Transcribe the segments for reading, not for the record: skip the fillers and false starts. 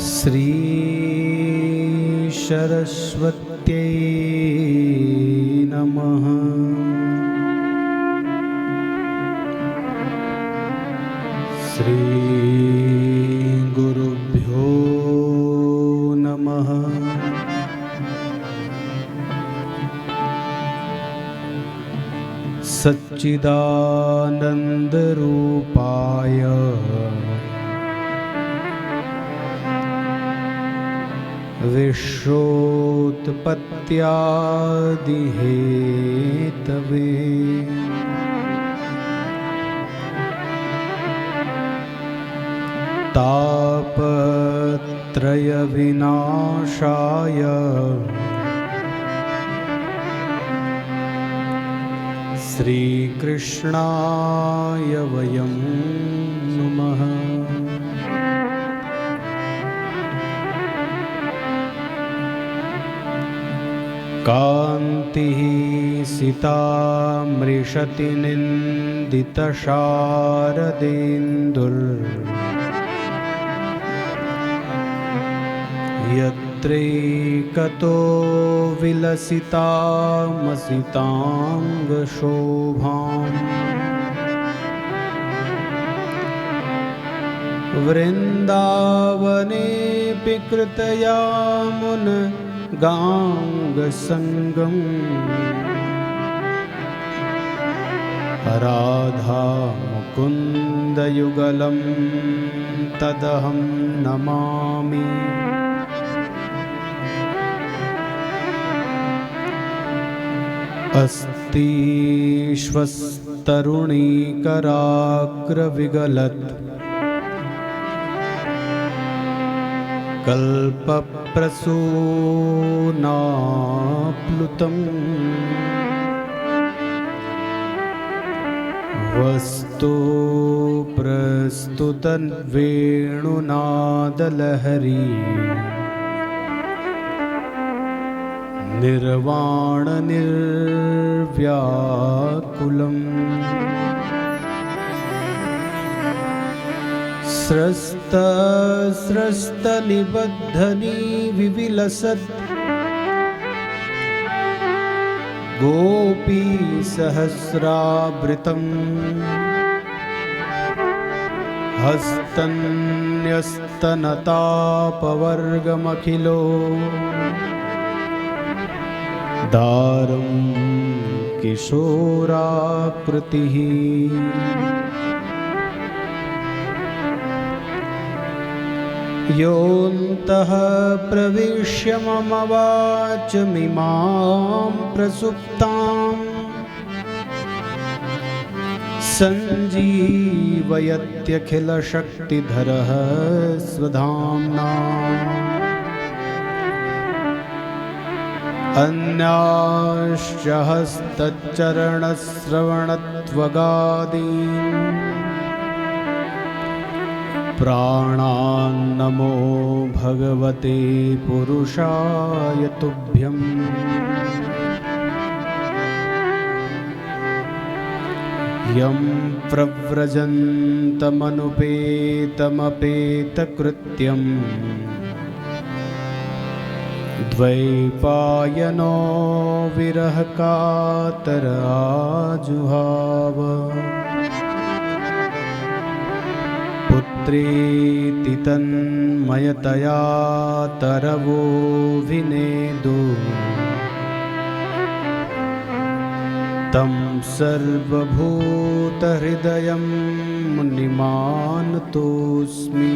श्री सरस्वत्यै नमः। श्री गुरुभ्यो नमः। सच्चिदानंद रूपाय विश्वोत्पत्त्यादिहेतवे तापत्रय विनाशाय श्री कृष्णाय वयं नुमः। कान्तिः सितामृषति निन्दितशारदेन्दुर् यत्रैकतो विलसितामसिताङ्गशोभाम् वृन्दावनेऽपि कृतयामुन गाङ्गसङ्गम् राधा मुकुन्दयुगलं तदहं नमामि। अस्तीश्वस्तरुणीकराग्रविगलत् कल्पप्रसूनाप्लुतम् वस्तु प्रस्तुतं वेणुनादलहरी निर्वाण निर्व्याकुलम् स्रस्तनिबद्धनी विविलसत् गोपी सहस्रावृतम् हस्तन्यस्तनतापवर्गमखिलो दारुं किशोराकृतिः योऽन्तः प्रविश्य मम वाचमिमां प्रसुप्तां सञ्जीवयत्यखिलशक्तिधरः स्वधाम्ना। अन्याश्च हस्तचरणश्रवणत्वगादीन् प्राणान्नमो भगवते पुरुषाय तुभ्यम्। यं प्रव्रजन्तमनुपेतमपेतकृत्यम् द्वैपायनो विरहकातर आजुहाव। पुत्रेति तन्मयतया तरवो विनेदु तं सर्वभूतहृदयं मुनिमानतोऽस्मि।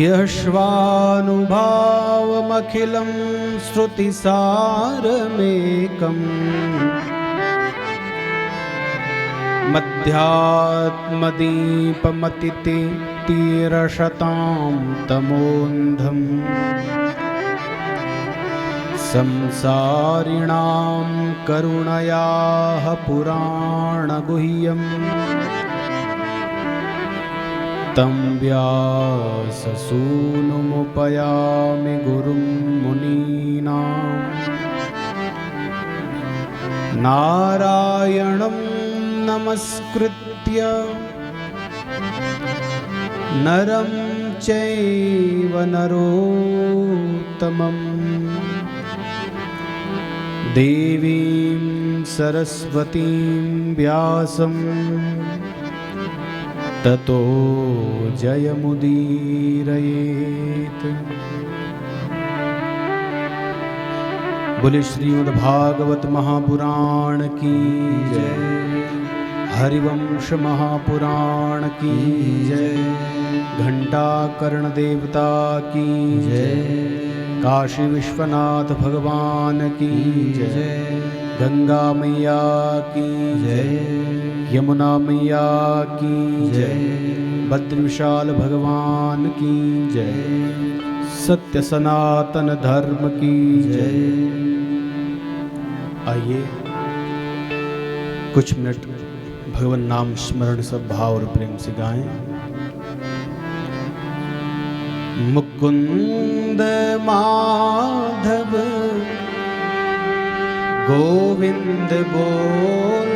यश्वानुभावमखिलं श्रुतिसारमेकम् मध्यात्मदीपमतितीरशतां तमोन्धम् संसारिणां करुणयाः पुराणगुह्यम् तं व्याससूनुमुपयामि गुरुं मुनीनां। नारायणं नमस्कृत्य नरं चैव नरोत्तमं देवीं सरस्वतीं व्यासं ततो जयमुदीरयेत्। बोले श्रीमद्भागवत महापुराण की जय, हरिवंश महापुराण की जय, घंटाकर्ण देवता की जय, काशी विश्वनाथ भगवान की जय, गंगा मैया की जय, यमुना मैया की जय, भद्र विशाल भगवान की जय, सत्य सनातन धर्म की जय। आइए कुछ मिनट भगवान नाम स्मरण सब भाव और प्रेम से गाएं। मुकुंद माधव गोविंद बोल,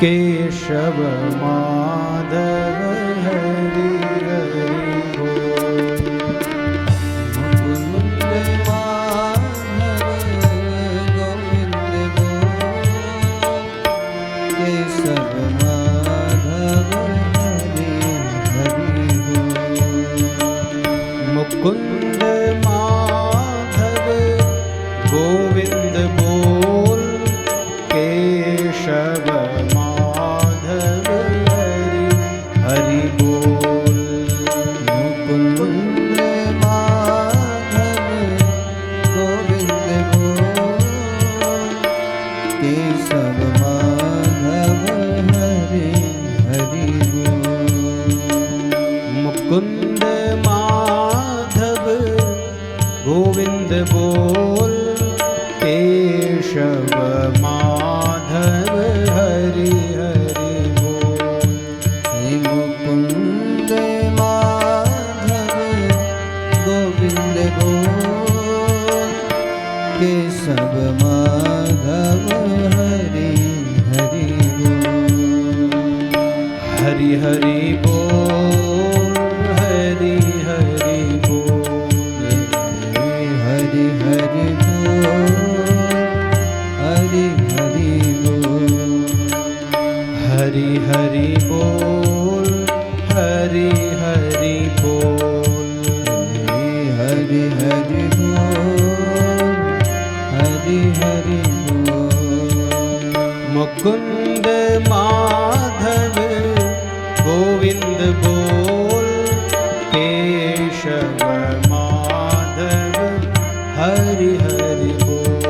केशव माधव हरि हरि बोल। मुकुंद माधव गोविंद बोल, केशव माधव हरि हरि बोल। मुकुंद माधव गोविंद बोल, केशव माधव हरि हरि बोल। मुकुंद माधव गोविंद बोल, केशव माधव हरि हरि बोल। मुकुंद माधव गोविंद बोल, केशव माधव हरि हरि बोल। मुकुंद माधव गोविंद बोल, केशव माधव हरि हरि बोल। हरि हरि बोल, हरि हरि बोल, हरि हरि बोल, हरि हरि बोल। हरि हरि बोल, हरि हरि बोल, हरि हरि बोल, हरि हरि बोल। मुकुंद माधव गोविंद बोल, केशव माधव हरि हरि बोल।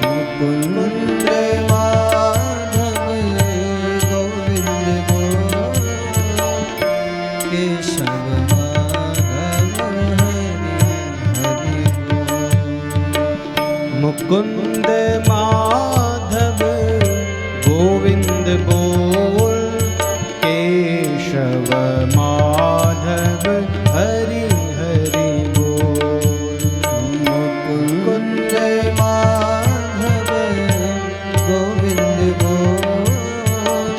मुकुंद माधव गोविंद बोल, केशव माधव हरि हरि बोल। मुकुंद माधव गोविंद बोल, केशव माधव हरि हरि बोल। मुकुंद माधव गोविंद बोल,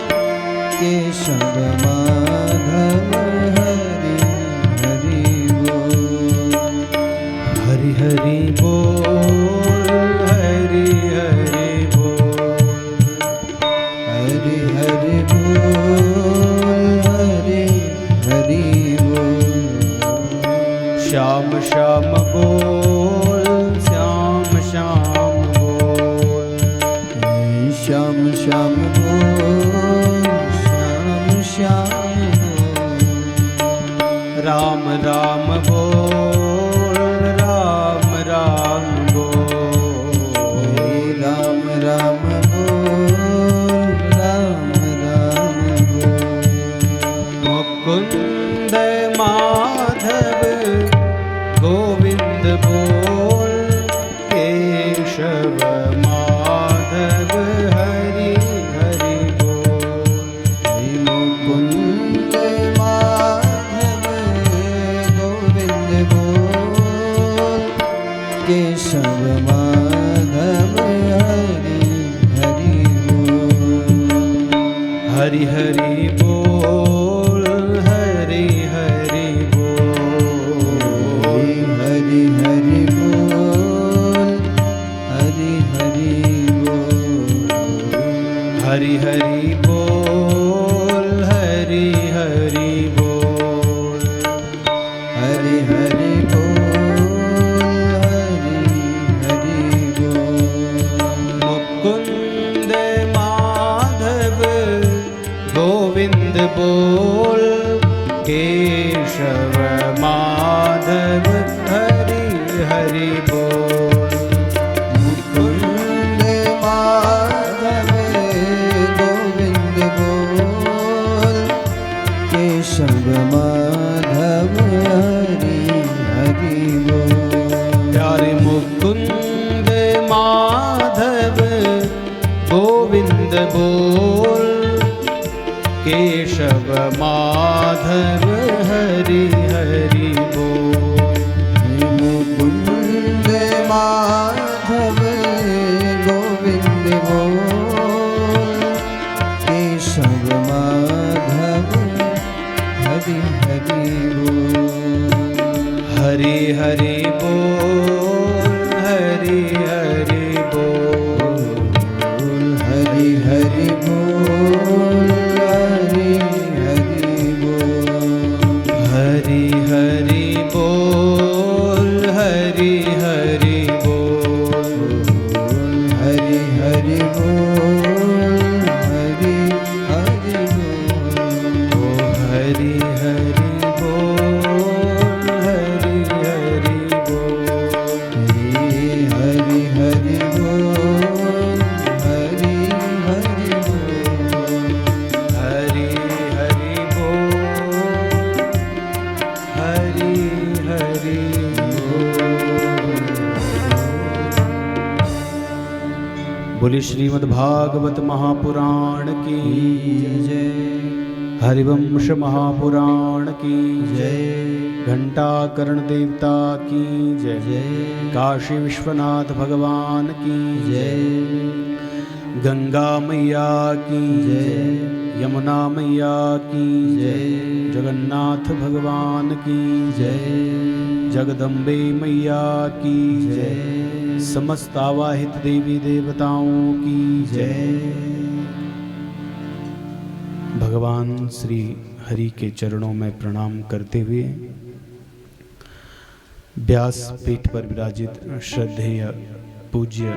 केशव माधव हरि हरि बोल। हरि हरि बोल, हरि हरि बोल, हरि हरि बोल, हरि हरि बोल। श्याम श्याम बोल, श्याम श्याम बोल, श्याम श्याम बोल, श्याम श्याम बोल। राम राम बोल, राम राम बोल, राम राम बोल, राम राम बोल। मुकुंद माधव गोविंद बोल, केशव माधव हरि हरि बोल। मुकुंद माधव गोविंद बोल, केशव माधव हरि हरि बोल। हरि हरि बोल, बोल केशव माधव हरि हरि बोल। मुकुंद माधव गोविंद बोल केशव माधव हरि हरि बोल। प्यारे मुकुंद माधव गोविंद बोल केशव माधव हरि हरि बोल। मुकुंद माधव गोविंद बोल केशव माधव हरि हरि बोल। हरि हरि बोल हरि हरि बोल। हरि हरि बोल हरि हरि बोल। हरि हरि बोल हरि हरि बोल। हरि हरि बोल हरि हरि बोल। हरि हरि बोल हरि हरि बोल। हरि हरि बोल हरि हरि बोल। हरि हरि बोल हरि हरि बोल। बोले श्रीमद् भागवत महापुराण की जय। हरिवंश महापुराण की जय। घंटाकर्ण देवता की जय। जय। काशी विश्वनाथ भगवान की जय। गंगा मैया की जय। यमुना मैया की जय। जगन्नाथ भगवान की जय। जगदम्बे मैया की जय। समस्त आवाहित देवी देवताओं की जय। भगवान श्री हरि के चरणों में प्रणाम करते हुए व्यास पीठ पर विराजित श्रद्धेय पूज्य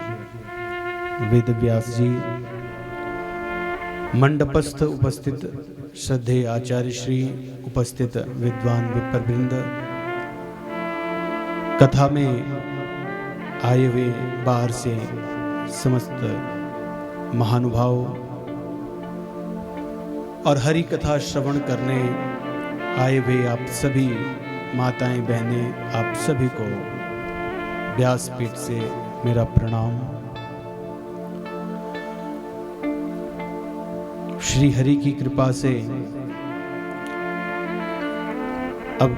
वेद व्यास जी, मंडपस्थ उपस्थित श्रद्धेय आचार्य श्री, उपस्थित विद्वान विप्रवृंद, कथा में आए हुए बाहर से समस्त महानुभाव और हरि कथा श्रवण करने आए हुए आप सभी माताएं बहनें, आप सभी को व्यासपीठ से मेरा प्रणाम। श्री हरि की कृपा से अब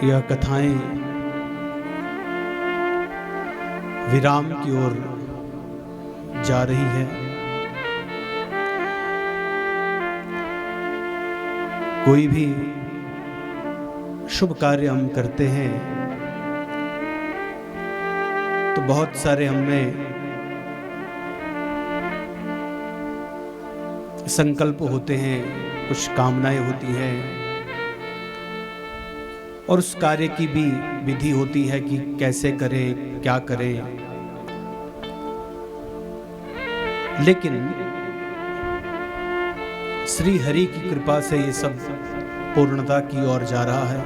यह कथाएं विराम की ओर जा रही है। कोई भी शुभ कार्य हम करते हैं तो बहुत सारे हमने संकल्प होते हैं, कुछ कामनाएं होती हैं और उस कार्य की भी विधि होती है कि कैसे करें, क्या करें। लेकिन श्री हरि की कृपा से ये सब पूर्णता की ओर जा रहा है।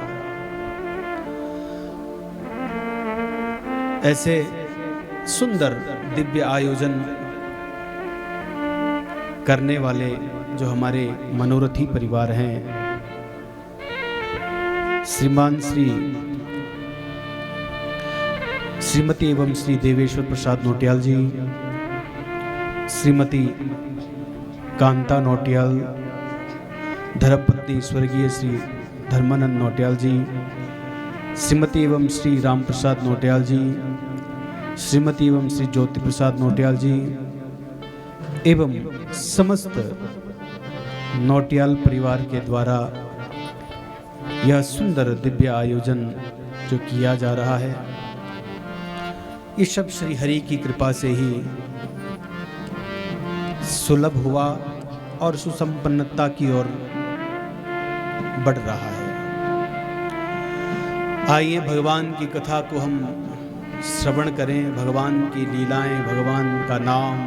ऐसे सुंदर दिव्य आयोजन करने वाले जो हमारे मनोरथी परिवार हैं, श्रीमान श्रीमती एवं श्री देवेश्वर प्रसाद नौटियाल जी, श्रीमती कांता नौटियाल, धर्मपत्नी स्वर्गीय श्री धर्मानंद नौटियाल जी, श्रीमती एवं श्री राम प्रसाद नौटियाल जी, श्रीमती एवं श्री ज्योति प्रसाद नौटियाल जी एवं समस्त नौटियाल परिवार के द्वारा यह सुंदर दिव्य आयोजन जो किया जा रहा है, ये सब श्री हरि की कृपा से ही सुलभ हुआ और सुसंपन्नता की ओर बढ़ रहा है। आइए भगवान की कथा को हम श्रवण करें, भगवान की लीलाएं, भगवान का नाम।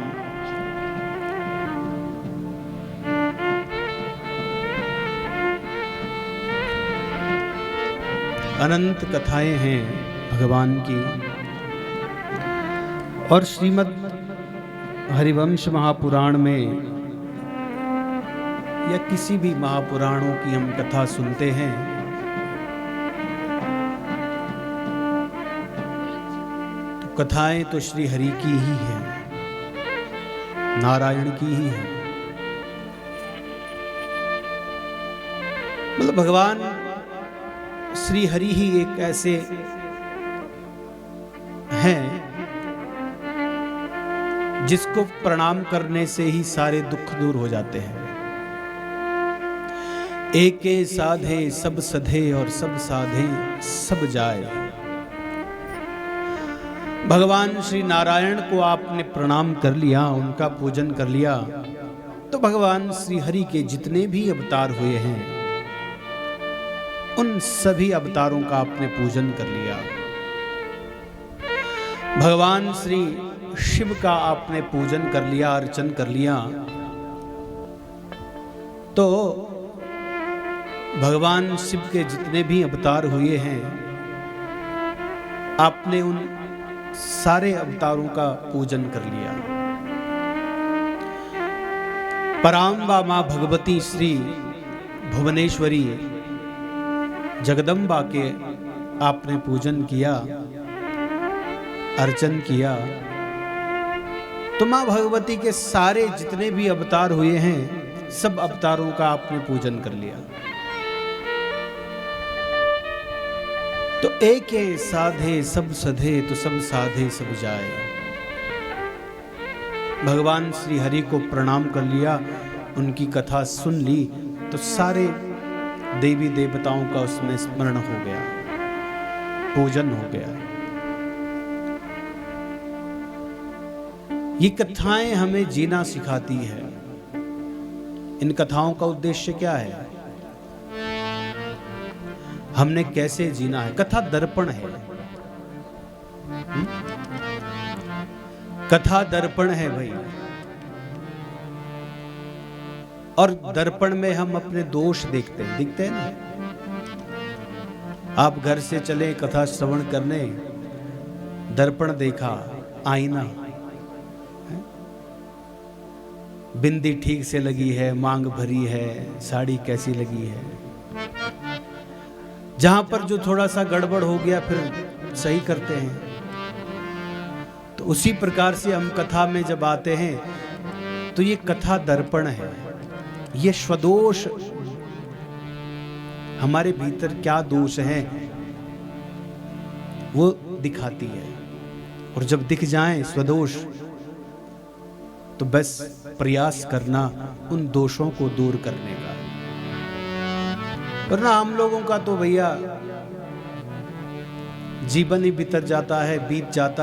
अनंत कथाएं हैं भगवान की, और श्रीमद् हरिवंश महापुराण में या किसी भी महापुराणों की हम कथा सुनते हैं तो कथाएं तो श्री हरि की ही हैं, नारायण की ही है। मतलब भगवान श्री हरि ही एक ऐसे हैं जिसको प्रणाम करने से ही सारे दुख दूर हो जाते हैं। एके साधे सब सधे और सब साधे सब जाए। भगवान श्री नारायण को आपने प्रणाम कर लिया, उनका पूजन कर लिया, तो भगवान श्री हरि के जितने भी अवतार हुए हैं उन सभी अवतारों का आपने पूजन कर लिया। भगवान श्री शिव का आपने पूजन कर लिया, अर्चन कर लिया, तो भगवान शिव के जितने भी अवतार हुए हैं आपने उन सारे अवतारों का पूजन कर लिया। पराम्बा मां भगवती श्री भुवनेश्वरी जगदम्बा के आपने पूजन किया, अर्चन किया, तो मां भगवती के सारे जितने भी अवतार हुए हैं सब अवतारों का आपने पूजन कर लिया। तो एक साधे सब सधे तो सब साधे सब जाए। भगवान श्री हरि को प्रणाम कर लिया, उनकी कथा सुन ली, तो सारे देवी देवताओं का उसमें स्मरण हो गया, पूजन हो गया। ये कथाएं हमें जीना सिखाती है। इन कथाओं का उद्देश्य क्या है, हमने कैसे जीना है। कथा दर्पण है, कथा दर्पण है भाई। और दर्पण में हम अपने दोष देखते हैं, दिखते हैं ना। आप घर से चले कथा श्रवण करने, दर्पण देखा, आईना, बिंदी ठीक से लगी है, मांग भरी है, साड़ी कैसी लगी है। जहां पर जो थोड़ा सा गड़बड़ हो गया फिर सही करते हैं। तो उसी प्रकार से हम कथा में जब आते हैं तो ये कथा दर्पण है। ये स्वदोष, हमारे भीतर क्या दोष हैं वो दिखाती है। और जब दिख जाए स्वदोष तो बस प्रयास करना उन दोषों को दूर करने का। वरना हम लोगों का तो भैया जीवन ही बीत जाता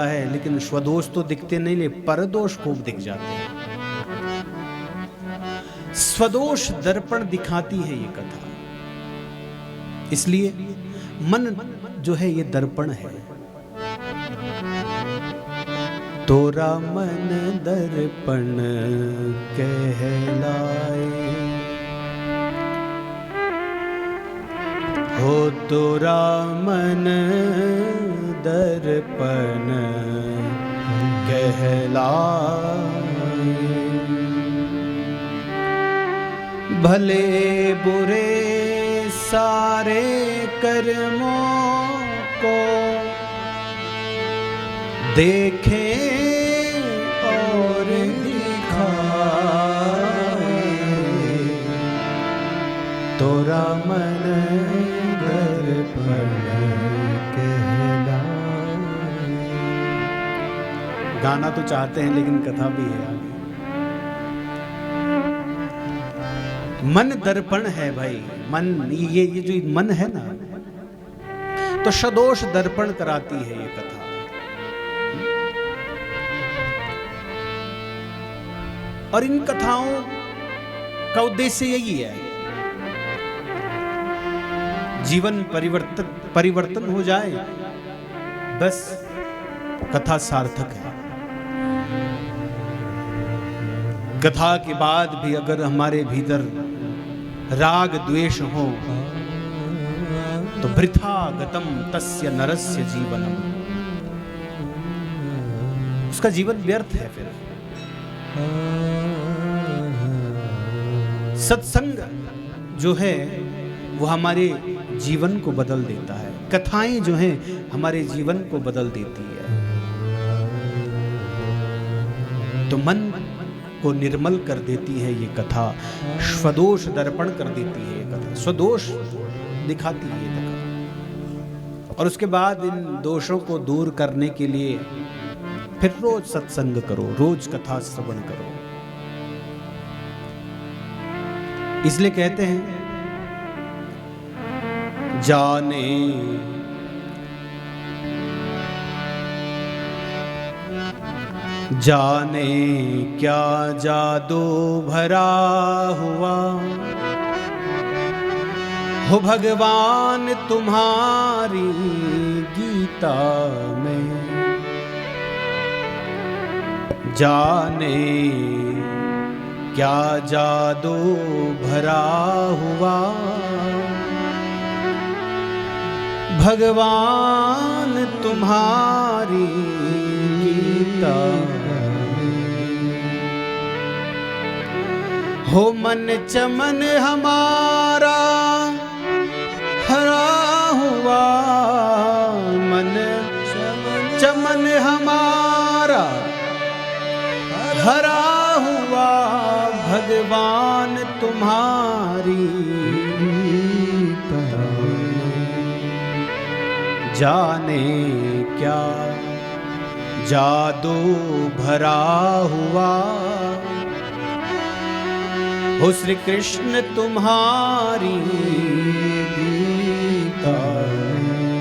है, लेकिन स्वदोष तो दिखते नहीं, ले परदोष खूब दिख जाते हैं। स्वदोष दर्पण दिखाती है ये कथा। इसलिए मन जो है ये दर्पण है। तोरा मन दर्पण कहलाए, हो तोरा मन दर्पण कहलाए। भले बुरे सारे कर्मों को देखे और दिखाए, तोरा मन दर्पण कहलाए। गाना तो चाहते हैं लेकिन कथा भी है आगे। मन दर्पण है भाई। मन, ये जो मन है ना, तो सदोष दर्पण कराती है ये कथा। और इन कथाओं का उद्देश्य यही है, जीवन परिवर्तन हो जाए, बस कथा सार्थक है। कथा के बाद भी अगर हमारे भीतर राग द्वेष हो तो वृथा गतम तस्य नरस्य जीवनम, उसका जीवन व्यर्थ है। फिर सत्संग जो है वो हमारे जीवन को बदल देता है, कथाएं जो हैं हमारे जीवन को बदल देती है। तो मन को निर्मल कर देती है ये कथा, स्वदोष दर्पण कर देती है ये कथा, स्वदोष दिखाती है ये कथा। और उसके बाद इन दोषों को दूर करने के लिए फिर रोज सत्संग करो, रोज कथा श्रवण करो। इसलिए कहते हैं जाने क्या जादू भरा हुआ हो भगवान तुम्हारी गीता में, जाने क्या जादू भरा हुआ भगवान तुम्हारी गीता हो। मन चमन हमारा हरा हुआ, मन चमन हमारा हरा हुआ भगवान तुम्हारी गीता में, जाने क्या जादू भरा हुआ हो श्री कृष्ण तुम्हारी गीता में।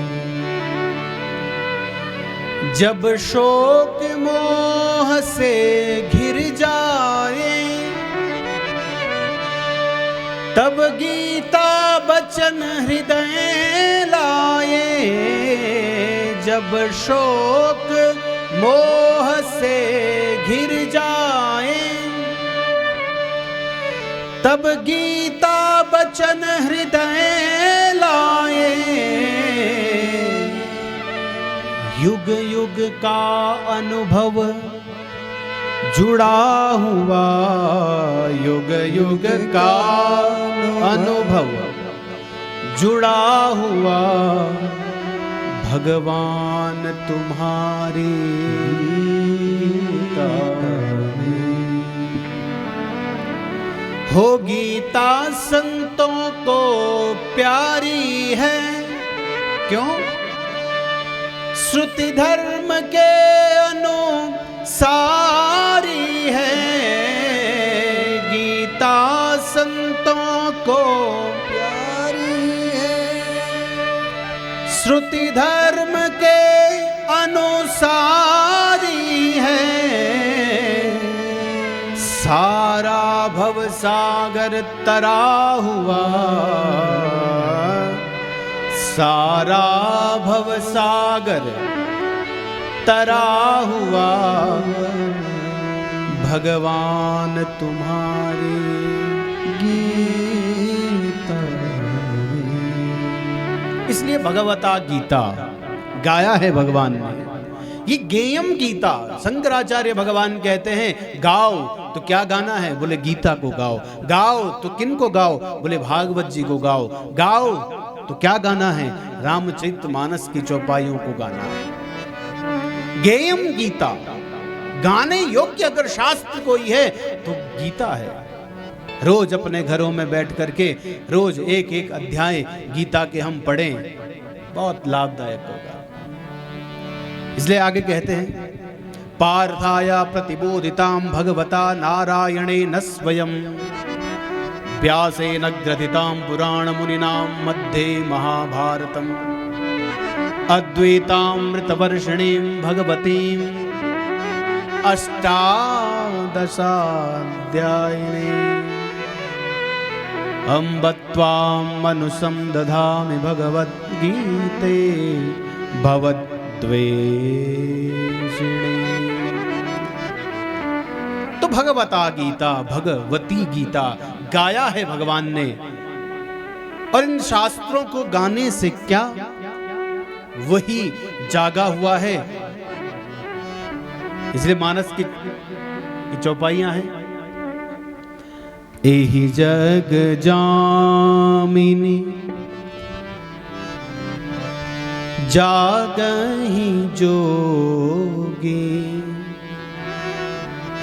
जब शोक मोह से घिर जाए तब गीता बचन हृदय लाए, जब शोक मोह से घिर जाए तब गीता बचन हृदय लाए। युग युग का अनुभव जुड़ा हुआ, युग युग का अनुभव जुड़ा हुआ भगवान तुम्हारी गीता में हो। गीता संतों को प्यारी है, क्यों? श्रुति धर्म के अनुसारी है। गीता संतों को प्यारी है, श्रुति धर्म के अनुसारी है। सारा भव सागर तरा हुआ, सारा भव सागर तरा हुआ भगवान तुम्हारी गीता में। इसलिए भगवता गीता गाया है भगवान ने। ये गेयम गीता, शंकराचार्य भगवान कहते हैं गाओ तो क्या गाना है? बोले गीता को गाओ। गाओ तो किन को गाओ? बोले भागवत जी को गाओ। गाओ तो क्या गाना है? रामचरितमानस की चौपाइयों को गाना है। गेयम गीता, गाने योग्य अगर शास्त्र कोई है तो गीता है। रोज अपने घरों में बैठ करके रोज एक एक अध्याय गीता के हम पढ़ें, बहुत लाभदायक होगा। इसलिए आगे कहते हैं पार्थाया प्रतिबोधितां भगवता नारायणेन स्वयं व्यासेन ग्रथितां पुराण मुनिनां मध्ये महाभारतम् अद्वैतामृतवर्षिणीं भगवतीं अष्टादशाध्यायिनीम् अम्ब त्वां मनुसं दधामि भगवद्गीते भवद्वेषिणी। तो भगवता गीता, भगवती गीता गाया है भगवान ने। और इन शास्त्रों को गाने से क्या, वही जागा हुआ है। इसलिए मानस की चौपाइयां हैं। एहि जग जामिनी जागहि जोगी,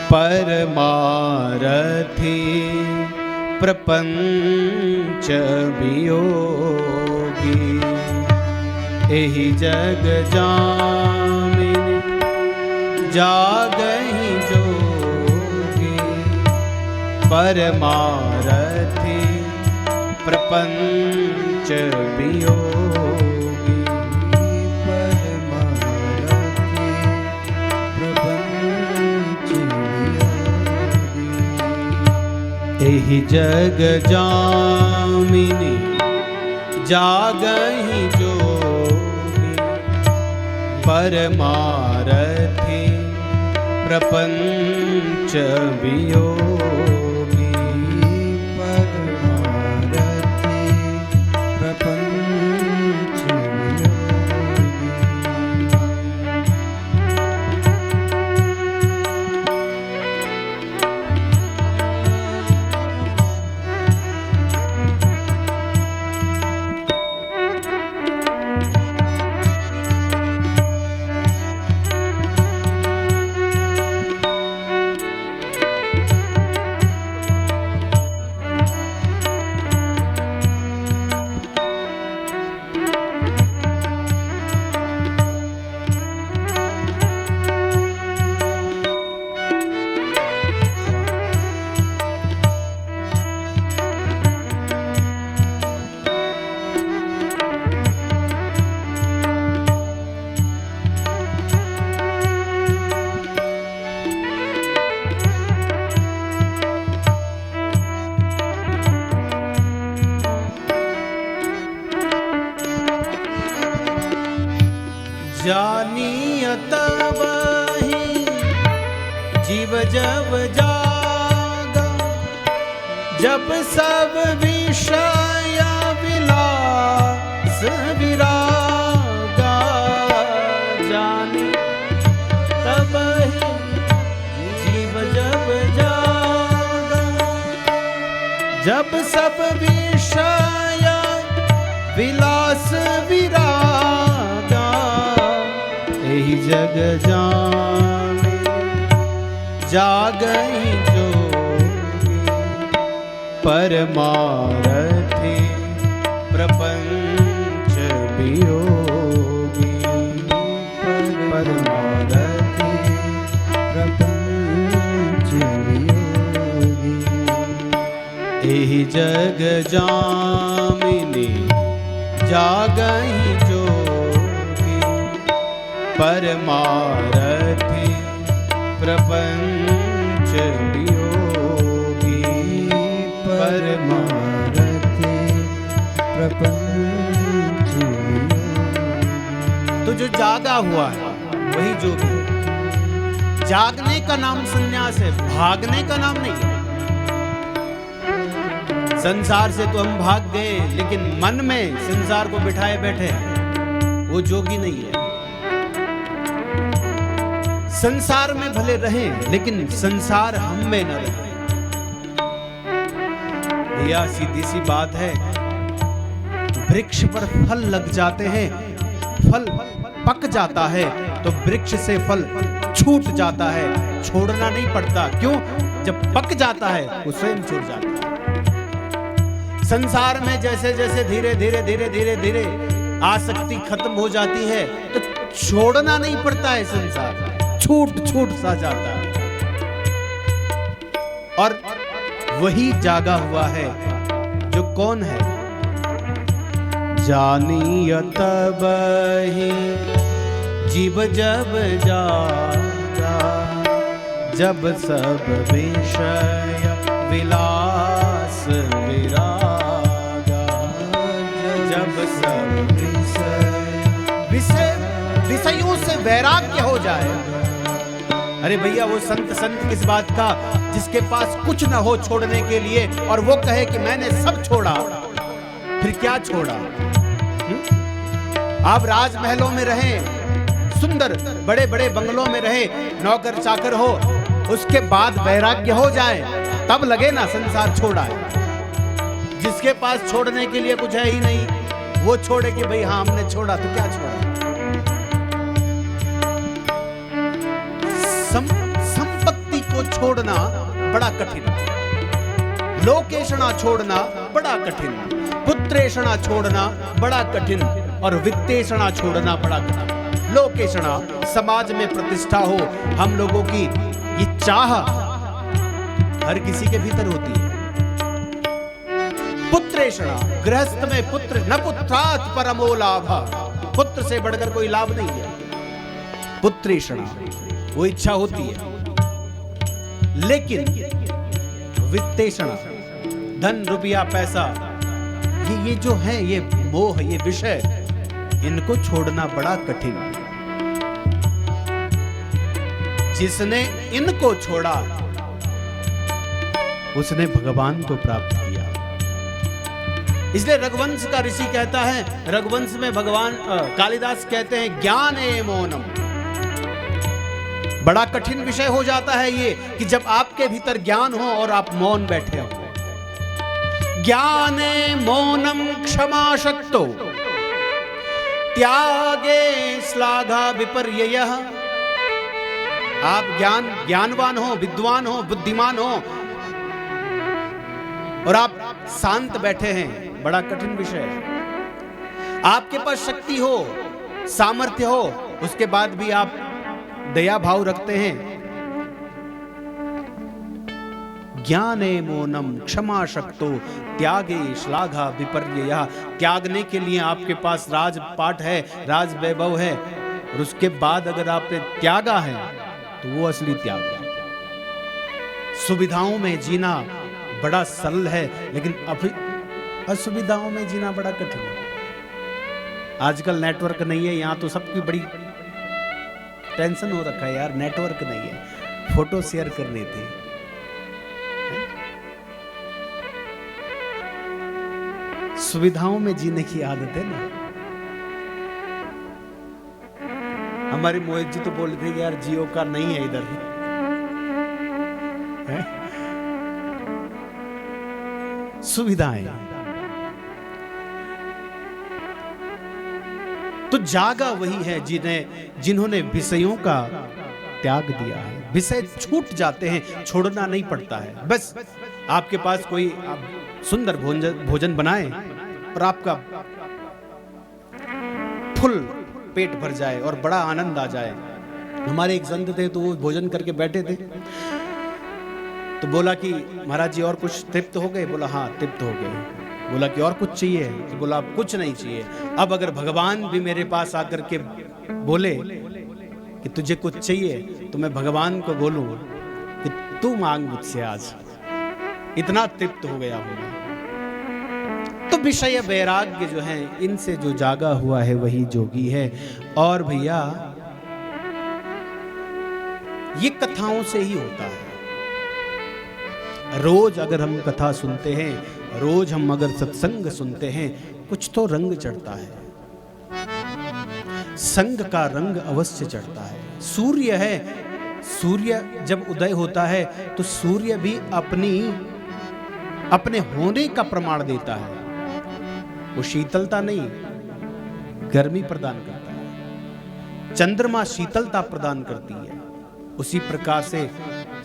परमारथी प्रपंच वियोगी। एहि जग जामिनी जागहि जोगी, परमारथी प्रपंच वियोगी। परमारथी प्रपंच वियोगी। एहि जग जामिनी जागहि जोगी, परमारथी प्रपंच वियोगी। परमारथी प्रपंच वियोगी। जानियत वही जीव जब जागा, जब सब विषय विलास विरागा। जानी तब ही जीव जब जागा, जब सब विषय विलास विरागा। एहि जग जामिनी जागहि जोगी, परमारथी प्रपंच वियोगी। परमारथी प्रपंच वियोगी। एहि जग जामिनी जागहि जोगी, परमारथी प्रपंच वियोगी। परमारथी प्रपंच वियोगी। तो जो जागा हुआ है वही जोगी है। जागने का नाम संन्यास है, भागने का नाम नहीं है। संसार से तो हम भाग गए, लेकिन मन में संसार को बिठाए बैठे हैं, वो जोगी नहीं है। संसार में भले रहें, लेकिन संसार हम में न रहे। भैया सीधी सी बात है, वृक्ष पर फल लग जाते हैं, फल पक जाता है तो वृक्ष से फल छूट जाता है, छोड़ना नहीं पड़ता। क्यों? जब पक जाता है वो स्वयं छूट जाता है। संसार में जैसे जैसे धीरे धीरे धीरे धीरे धीरे आसक्ति खत्म हो जाती है तो छोड़ना नहीं पड़ता है, संसार छूट छूट सा जाता है। और वही जागा हुआ है जो कौन है? जानियत वही जीव जब जागा, जब सब विषय विलास विरागा। जब सब विषयों से वैराग्य हो जाए। अरे भैया वो संत किस बात का, जिसके पास कुछ न हो छोड़ने के लिए और वो कहे कि मैंने सब छोड़ा। फिर क्या छोड़ा? आप राजमहलों में रहें, सुंदर बड़े बड़े बंगलों में रहे, नौकर चाकर हो, उसके बाद वैराग्य हो जाए, तब लगे ना संसार छोड़ा है। जिसके पास छोड़ने के लिए कुछ है ही नहीं, वो छोड़े कि भाई हाँ हमने छोड़ा, तो क्या छोड़ा? संपत्ति को छोड़ना बड़ा कठिन, लोकेशना छोड़ना बड़ा कठिन, पुत्रेषणा छोड़ना बड़ा कठिन, और वित्तेषणा छोड़ना बड़ा कठिन। लोकेशना, समाज में प्रतिष्ठा हो, हम लोगों की ये चाह हर किसी के भीतर होती है। पुत्रेषणा, गृहस्थ में पुत्र, न पुत्रात् परमो लाभः, पुत्र से बढ़कर कोई लाभ नहीं है। पुत्रेषणा, वो इच्छा होती है। लेकिन वित्तेषणा, धन रुपया पैसा, ये जो है, ये मोह, ये विषय, इनको छोड़ना बड़ा कठिन। जिसने इनको छोड़ा उसने भगवान को प्राप्त किया। इसलिए रघुवंश का ऋषि कहता है, रघुवंश में भगवान कालिदास कहते हैं ज्ञान ए मौनम। बड़ा कठिन विषय हो जाता है ये कि जब आपके भीतर ज्ञान हो और आप मौन बैठे हो। ज्ञाने मौनम क्षमा शक्तो त्यागे श्लाघा विपर्ययः। आप ज्ञानवान हो, विद्वान हो, बुद्धिमान हो, और आप शांत बैठे हैं, बड़ा कठिन विषय है। आपके पास शक्ति हो, सामर्थ्य हो, उसके बाद भी आप दया भाव रखते हैं। ज्ञाने मौनम क्षमा शक्तो त्यागे श्लाघा विपर्ययः। त्यागने के लिए आपके पास राजपाट है, राज वैभव है, और उसके बाद अगर आपने त्यागा है तो वो असली त्याग है। सुविधाओं में जीना बड़ा सरल है, लेकिन असुविधाओं में जीना बड़ा कठिन है। आजकल नेटवर्क नहीं है, यहां तो सबकी बड़ी टेंशन हो रखा है यार, नेटवर्क नहीं है, फोटो शेयर करने थे। सुविधाओं में जीने की आदत है ना। हमारे मोहित जी तो बोल रहे थे यार जियो का नहीं है इधर है? सुविधाएं तो जागा वही है जिन्होंने विषयों का त्याग दिया है। विषय छूट जाते हैं, छोड़ना नहीं पड़ता है। बस आपके पास कोई सुंदर भोजन बनाए और आपका फुल पेट भर जाए और बड़ा आनंद आ जाए। हमारे एक संत थे तो वो भोजन करके बैठे थे, तो बोला कि महाराज जी और कुछ तृप्त हो गए? बोला हाँ तृप्त हो गए। बोला कि और कुछ चाहिए? तो बोला अब कुछ नहीं चाहिए। अब अगर भगवान भी मेरे पास आकर के बोले कि तुझे कुछ चाहिए, तो मैं भगवान को बोलूं कि तू मांग मुझसे, आज इतना तृप्त हो गया हूं मैं। तो विषय वैराग्य जो है, इनसे जो जागा हुआ है वही जोगी है। और भैया ये कथाओं से ही होता है। रोज अगर हम कथा सुनते हैं, रोज हम अगर सत्संग सुनते हैं, कुछ तो रंग चढ़ता है। संग का रंग अवश्य चढ़ता है। सूर्य है, सूर्य जब उदय होता है तो सूर्य भी अपने होने का प्रमाण देता है। वो शीतलता नहीं, गर्मी प्रदान करता है। चंद्रमा शीतलता प्रदान करती है। उसी प्रकार से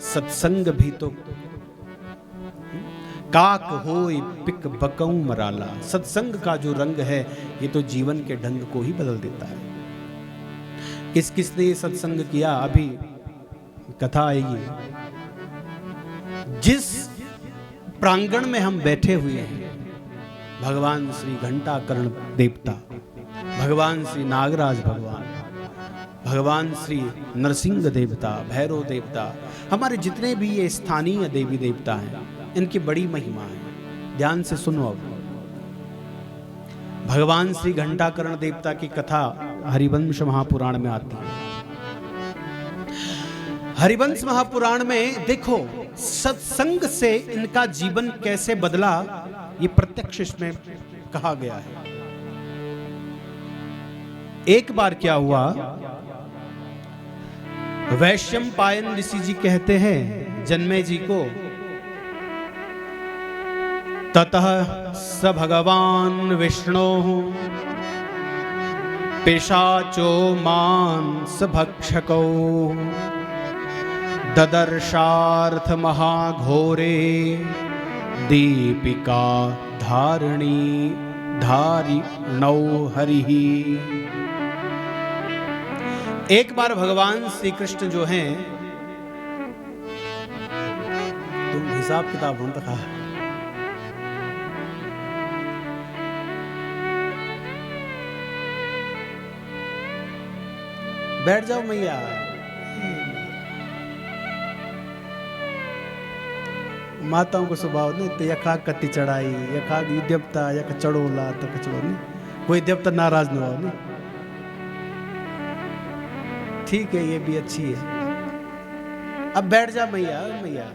सत्संग भी तो काक होय पिक बकऊ मराला। सत्संग का जो रंग है ये तो जीवन के ढंग को ही बदल देता है। किस किसने ये सत्संग किया? अभी कथा आएगी। जिस प्रांगण में हम बैठे हुए हैं, भगवान श्री घंटाकर्ण देवता, भगवान श्री नागराज भगवान, भगवान श्री नरसिंह देवता, भैरव देवता, हमारे जितने भी ये स्थानीय देवी देवता हैं, इनकी बड़ी महिमा है। ध्यान से सुनो। अब भगवान श्री घंटाकर्ण देवता की कथा हरिवंश महापुराण में आती है। हरिवंश महापुराण में देखो सत्संग से इनका जीवन कैसे बदला, ये प्रत्यक्ष इसमें कहा गया है। एक बार क्या हुआ, वैशंपायन ऋषि जी कहते हैं जन्मे जी को, ततः स भगवान विष्णु पिशाचो मांस भक्षको ददर्शार्थ महाघोरे दीपिका धारिणौ हरिहि। एक बार भगवान श्री कृष्ण जो हैं, तुम हिसाब किताब हों तक बैठ जाओ मैया। माताओं को स्वभाव नहीं तो यखा कति चढ़ाई, यखा देवता यख चढ़ोला तक चढ़ो नहीं, कोई देवता नाराज न हो नहीं। ठीक है, ये भी अच्छी है। अब बैठ जा मैया, मैया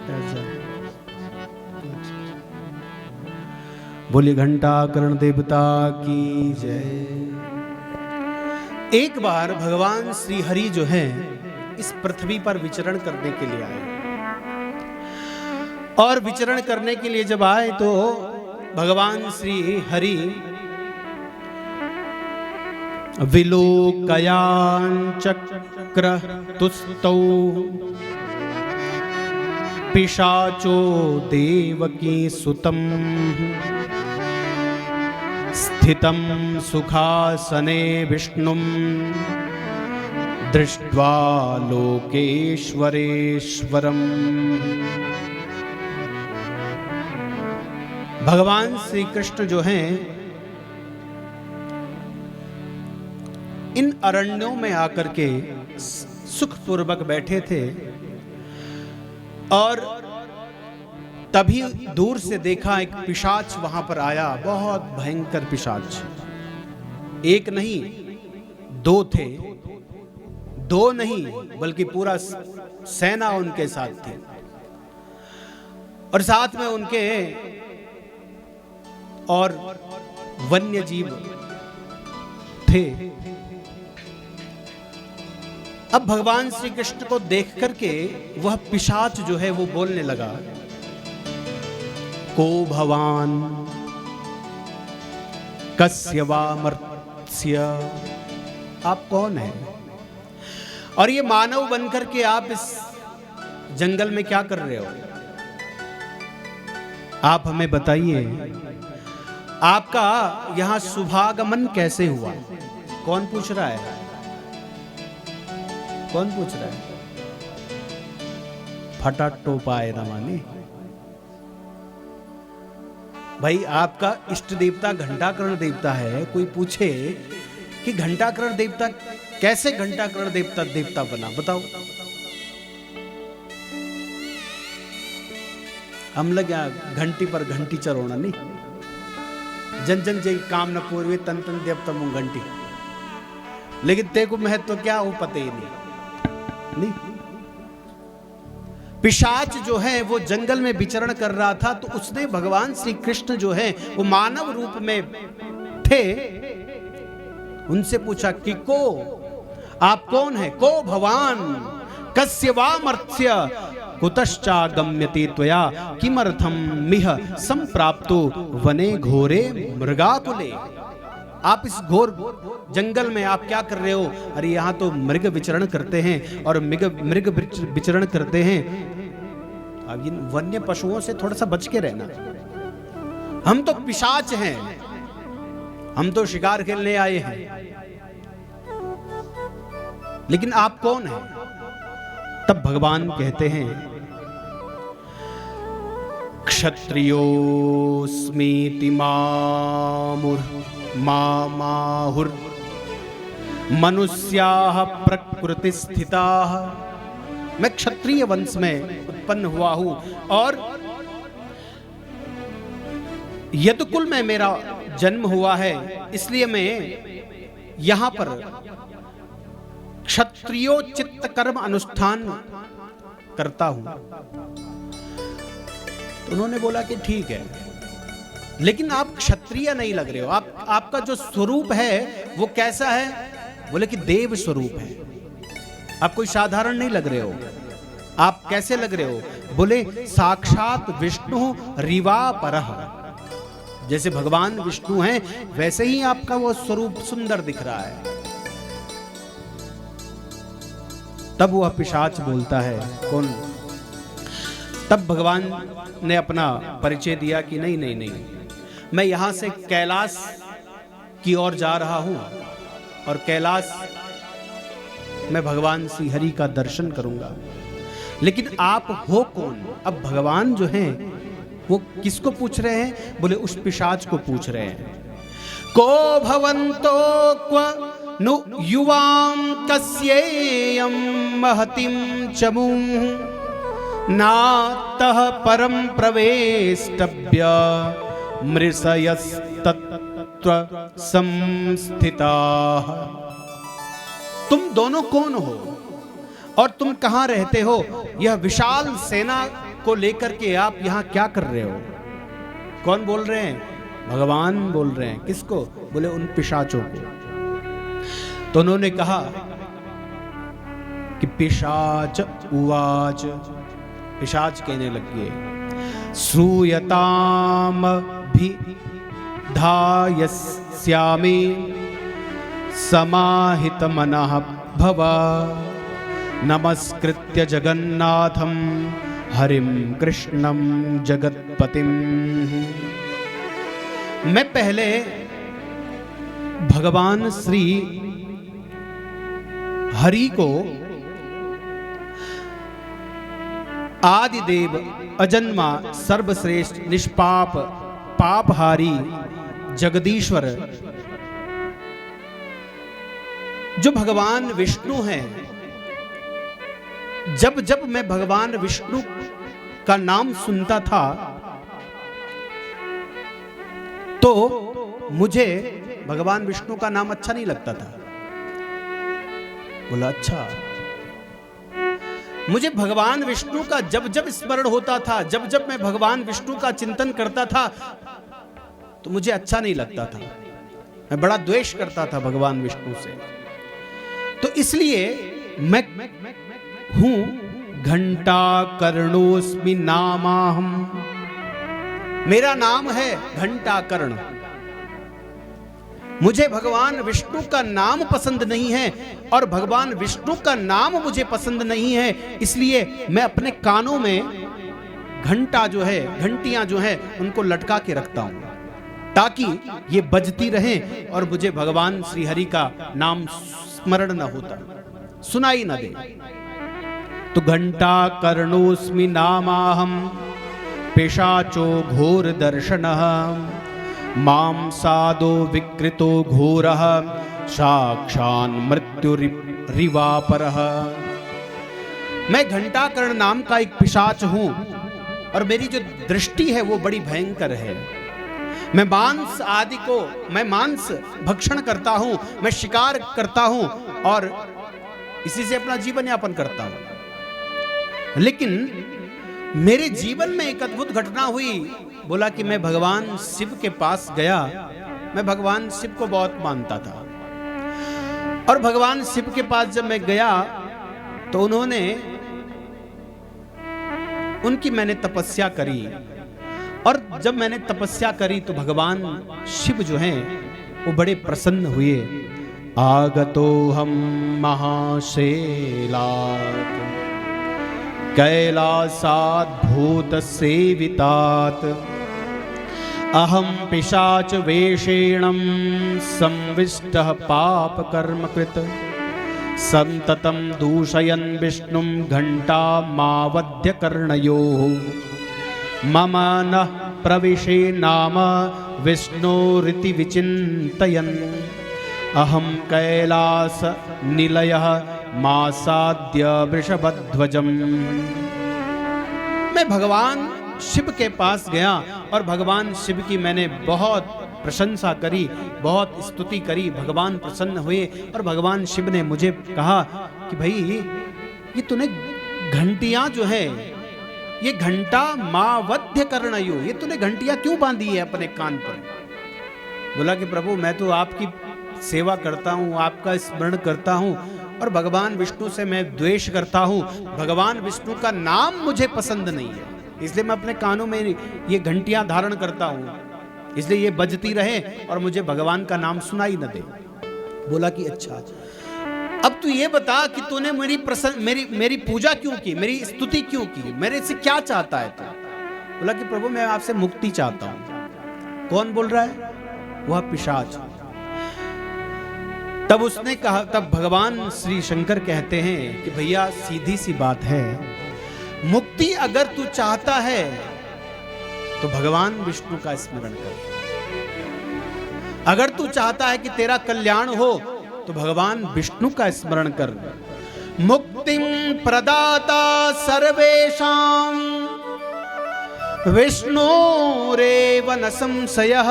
बैठ जा। बोलिए घंटाकर्ण देवता की जय। एक बार भगवान श्री हरि जो हैं इस पृथ्वी पर विचरण करने के लिए आए, और विचरण करने के लिए जब आए तो भगवान श्री हरि विलोकयान चक्र तुस्तौ पिशाचो देवकी सुतम स्थितं सुखासने विष्णुं दृष्ट्वा लोकेश्वरेश्वरम्। भगवान श्री कृष्ण जो हैं इन अरण्यों में आकर के सुखपूर्वक बैठे थे, और तभी दूर से देखा एक पिशाच वहां पर आया, बहुत भयंकर पिशाच। एक नहीं दो थे, दो नहीं बल्कि पूरा सेना उनके साथ थी, और साथ में उनके और वन्य जीव थे। अब भगवान श्री कृष्ण को देख करके वह पिशाच जो है वो बोलने लगा, को भवान कस्य वा मर्त्य, आप कौन हैं, और ये मानव बनकर के आप इस जंगल में क्या कर रहे हो? आप हमें बताइए, आपका यहां शुभागमन कैसे हुआ? कौन पूछ रहा है? कौन पूछ रहा है? फटा टोपाए रमानी भाई, आपका इष्ट देवता घंटाकर्ण देवता है। कोई पूछे कि घंटाकर्ण देवता कैसे घंटाकर्ण देवता बना, बताओ। हम लग घंटी पर घंटी चरोना नहीं, जन जन जय काम न पूर्वे तन तन देवता मुंह घंटी, लेकिन ते को महत्व क्या वो पता ही नहीं। पिशाच जो है वो जंगल में विचरण कर रहा था, तो उसने भगवान श्री कृष्ण जो है वो मानव रूप में थे, उनसे पूछा कि को आप कौन है? को भवान कस्य वा मर्त्य कुतश्चागम्यते त्वया किमर्थम मिह संप्राप्तो वने घोरे मृगाकुले। आप इस घोर जंगल में आप क्या कर रहे हो? अरे यहाँ तो मृग विचरण करते हैं, और मृग विचरण करते हैं। अब इन वन्य पशुओं से थोड़ा सा बच के रहना। हम तो पिशाच हैं, हम तो शिकार खेलने आए हैं, लेकिन आप कौन हैं? तब भगवान कहते हैं, क्षत्रियोस्मीति माहुर मनुष्याः प्रकृति स्थिताः। मैं क्षत्रिय वंश में उत्पन्न हुआ हूं, और यदुकुल में मेरा जन्म हुआ है, इसलिए मैं यहां पर क्षत्रियोचित कर्म अनुष्ठान करता हूं। तो उन्होंने बोला कि ठीक है, लेकिन आप क्षत्रिय नहीं लग रहे हो। आपका जो स्वरूप है वो कैसा है? बोले कि देव स्वरूप है। आप कोई साधारण नहीं लग रहे हो। आप कैसे लग रहे हो? बोले साक्षात विष्णु रिवा परः। जैसे भगवान विष्णु हैं वैसे ही आपका वो स्वरूप सुंदर दिख रहा है। तब वह पिशाच बोलता है, कौन? तब भगवान ने अपना परिचय दिया कि नहीं नहीं नहीं, मैं यहां से कैलाश की ओर जा रहा हूं और कैलाश मैं भगवान श्री हरि का दर्शन करूंगा। लेकिन आप हो कौन? अब भगवान जो हैं वो किसको पूछ रहे हैं? बोले उस पिशाच को पूछ रहे हैं। को भवन्तो क्व नु युवां कस्येयं महतिं चमुं नातः परं प्रवेष्टव्य मृषयस्तत्र संस्थिताः। तुम दोनों कौन हो और तुम कहां रहते हो? यह विशाल सेना को लेकर के आप यहां क्या कर रहे हो? कौन बोल रहे हैं? भगवान बोल रहे हैं। किसको? बोले उन पिशाचों को। तो उन्होंने कहा कि पिशाच उवाच, पिशाच कहने लगे, श्रूयताम भी धायस्यामि समाहित मनः भव नमस्कृत्य जगन्नाथं हरिं कृष्णं जगत्पतिम्। मैं पहले भगवान श्री हरि को आदिदेव अजन्मा सर्वश्रेष्ठ निष्पाप पापहारी जगदीश्वर जो भगवान विष्णु हैं, जब जब मैं भगवान विष्णु का नाम सुनता था तो मुझे भगवान विष्णु का नाम अच्छा नहीं लगता था। बोला अच्छा, मुझे भगवान विष्णु का जब जब स्मरण होता था, जब जब मैं भगवान विष्णु का चिंतन करता था तो मुझे अच्छा नहीं लगता था। मैं बड़ा द्वेष करता था भगवान विष्णु से। तो इसलिए मैं हूं घंटा कर्णोस्मि नामाहम। मेरा नाम है घंटा कर्ण। मुझे भगवान विष्णु का नाम पसंद नहीं है और भगवान विष्णु का नाम मुझे पसंद नहीं है, इसलिए मैं अपने कानों में घंटा जो है, घंटियां जो है उनको लटका के रखता हूं ताकि ये बजती रहें और मुझे भगवान श्री हरि का नाम स्मरण न होता, सुनाई न दे। तो घंटा कर्णोस्मि नामाहम पिशाचो घोर दर्शनः मां सादो विकृतो घोरः साक्षान् मृत्युरिवापरः। मैं घंटाकर्ण नाम का एक पिशाच हूं और मेरी जो दृष्टि है वो बड़ी भयंकर है। मैं मांस भक्षण करता हूं, मैं शिकार करता हूं और इसी से अपना जीवन यापन करता हूं। लेकिन मेरे जीवन में एक अद्भुत घटना हुई। बोला कि मैं भगवान शिव के पास गया। मैं भगवान शिव को बहुत मानता था और भगवान शिव के पास जब मैं गया तो उनकी मैंने तपस्या करी और जब मैंने तपस्या करी तो भगवान शिव जो हैं वो बड़े प्रसन्न हुए। आगतो हम महाशैलात् कैलासात् भूत सेवितात् अहम पिशाच वेषेणं संविष्टः पाप कर्म कृत संततं दूषयन् विष्णुं घंटा मावध्य कर्णयोः मम नः प्रविशे नाम विष्णोरिति विचिन्तयन् अहम कैलास निलयः मासाद्य वृषभध्वजम्। मैं भगवान शिव के पास गया और भगवान शिव की मैंने बहुत प्रशंसा करी, बहुत स्तुति करी। भगवान प्रसन्न हुए और भगवान शिव ने मुझे कहा कि भाई ये तूने घंटियां जो है ये घंटा मावध्य कर्णयो, ये तूने घंटियां क्यों बांधी है अपने कान पर? बोला कि प्रभु मैं तो आपकी सेवा करता हूँ, आपका स्मरण करता हूँ और भगवान विष्णु से मैं द्वेष करता हूँ। भगवान विष्णु का नाम मुझे पसंद नहीं है, इसलिए मैं अपने कानों में ये घंटियां धारण करता हूँ, इसलिए ये बजती रहे और मुझे भगवान का नाम सुनाई न दे। बोला कि अच्छा, अब तू ये बता कि तूने मेरी पूजा क्यों की, मेरी स्तुति क्यों की, मेरे से क्या चाहता है तू? बोला कि प्रभु मैं आपसे मुक्ति चाहता हूं। कौन बोल रहा है? वह पिशाच। तब उसने कहा, तब भगवान श्री शंकर कहते हैं कि भैया सीधी सी बात है, मुक्ति अगर तू चाहता है तो भगवान विष्णु का स्मरण कर। अगर तू चाहता है कि तेरा कल्याण हो तो भगवान विष्णु का स्मरण कर। मुक्तिं प्रदाता सर्वेषां विष्णुरेव न संशयः।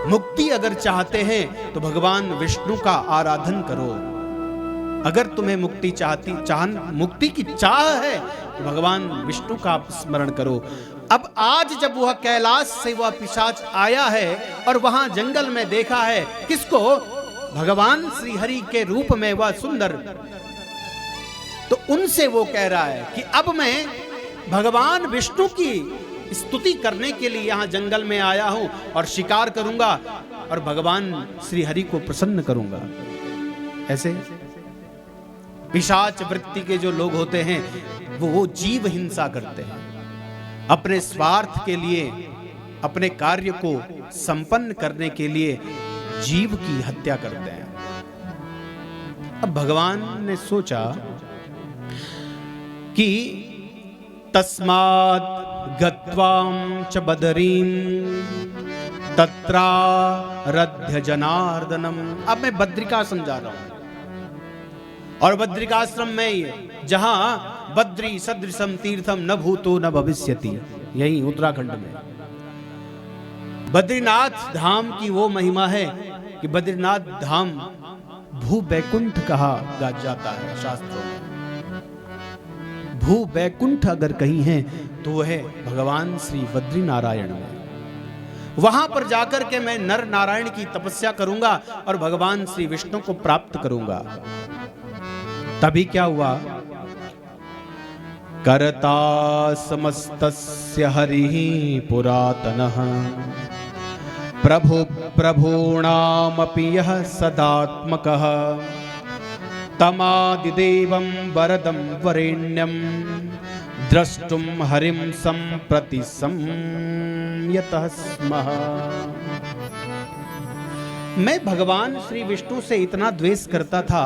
मुक्ति अगर चाहते हैं तो भगवान विष्णु का आराधन करो। अगर तुम्हें मुक्ति की चाह है तो भगवान विष्णु का स्मरण करो। अब आज जब वह कैलाश से वह पिशाच आया है और वहां जंगल में देखा है किसको? भगवान श्री हरि के रूप में वह सुंदर, तो उनसे वो कह रहा है कि अब मैं भगवान विष्णु की स्तुति करने के लिए यहां जंगल में आया हूं और शिकार करूंगा और भगवान श्री हरि को प्रसन्न करूंगा। ऐसे पिशाच वृत्ति के जो लोग होते हैं वो जीव हिंसा करते हैं, अपने स्वार्थ के लिए, अपने कार्य को संपन्न करने के लिए जीव की हत्या करते हैं। अब भगवान ने सोचा कि तस्मात् गत्वां च बदरीं तत्रारध्य जनार्दनम। अब मैं बद्रिकाश्रम जा रहा हूं और बद्रिकाश्रम में जहां बद्री सदृशम तीर्थम न भूतो न भविष्यति, यही उत्तराखंड में बद्रीनाथ धाम की वो महिमा है कि बद्रीनाथ धाम भू बैकुंठ कहा जाता है शास्त्रों में। भू बैकुंठ अगर कहीं है तो वह है भगवान श्री बद्री नारायण में। वहां पर जाकर के मैं नर नारायण की तपस्या करूंगा और भगवान श्री विष्णु को प्राप्त करूंगा। तभी क्या हुआ? करता समस्तस्य हरिः पुरातनः प्रभूणामपि यः सदात्मकः तमादिदेवं वरदं वरेण्यं द्रष्टुं हरिं सम्प्रति संयतः स्मः। मैं भगवान श्री विष्णु से इतना द्वेष करता था,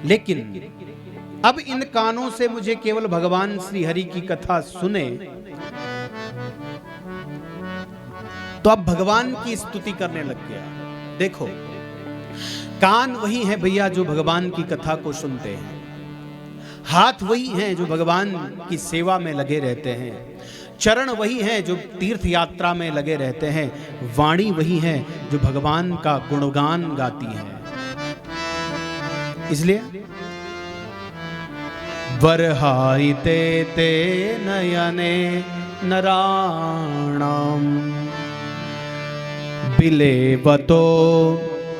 लेकिन अब इन कानों से मुझे केवल भगवान श्री हरि की कथा सुने तो अब भगवान की स्तुति करने लग गया। देखो, कान वही है भैया जो भगवान की कथा को सुनते हैं, हाथ वही हैं जो भगवान की सेवा में लगे रहते हैं, चरण वही हैं जो तीर्थ यात्रा में लगे रहते हैं, वाणी वही है जो भगवान का गुणगान गाती है। इसलिए बरहाइते ते नयने नराणाम बिलेवतो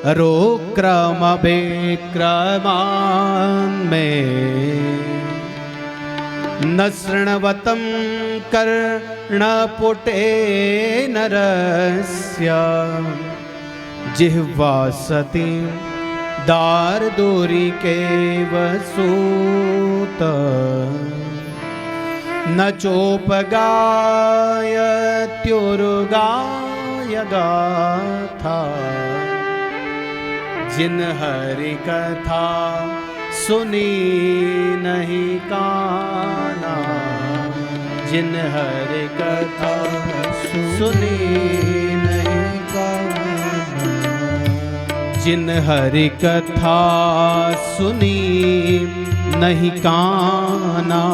रोक्रम बेक्रमान में न शृण्वतं कर्णपुटे नरस्य जिह्वासति दारदूरिकेव सूत न चोपगायत्युर्गाय गाथा जिन हरि कथा सुनी नहीं काना। जिन हरि कथा सुनी नहीं काना। जिन हरि कथा सुनी नहीं काना।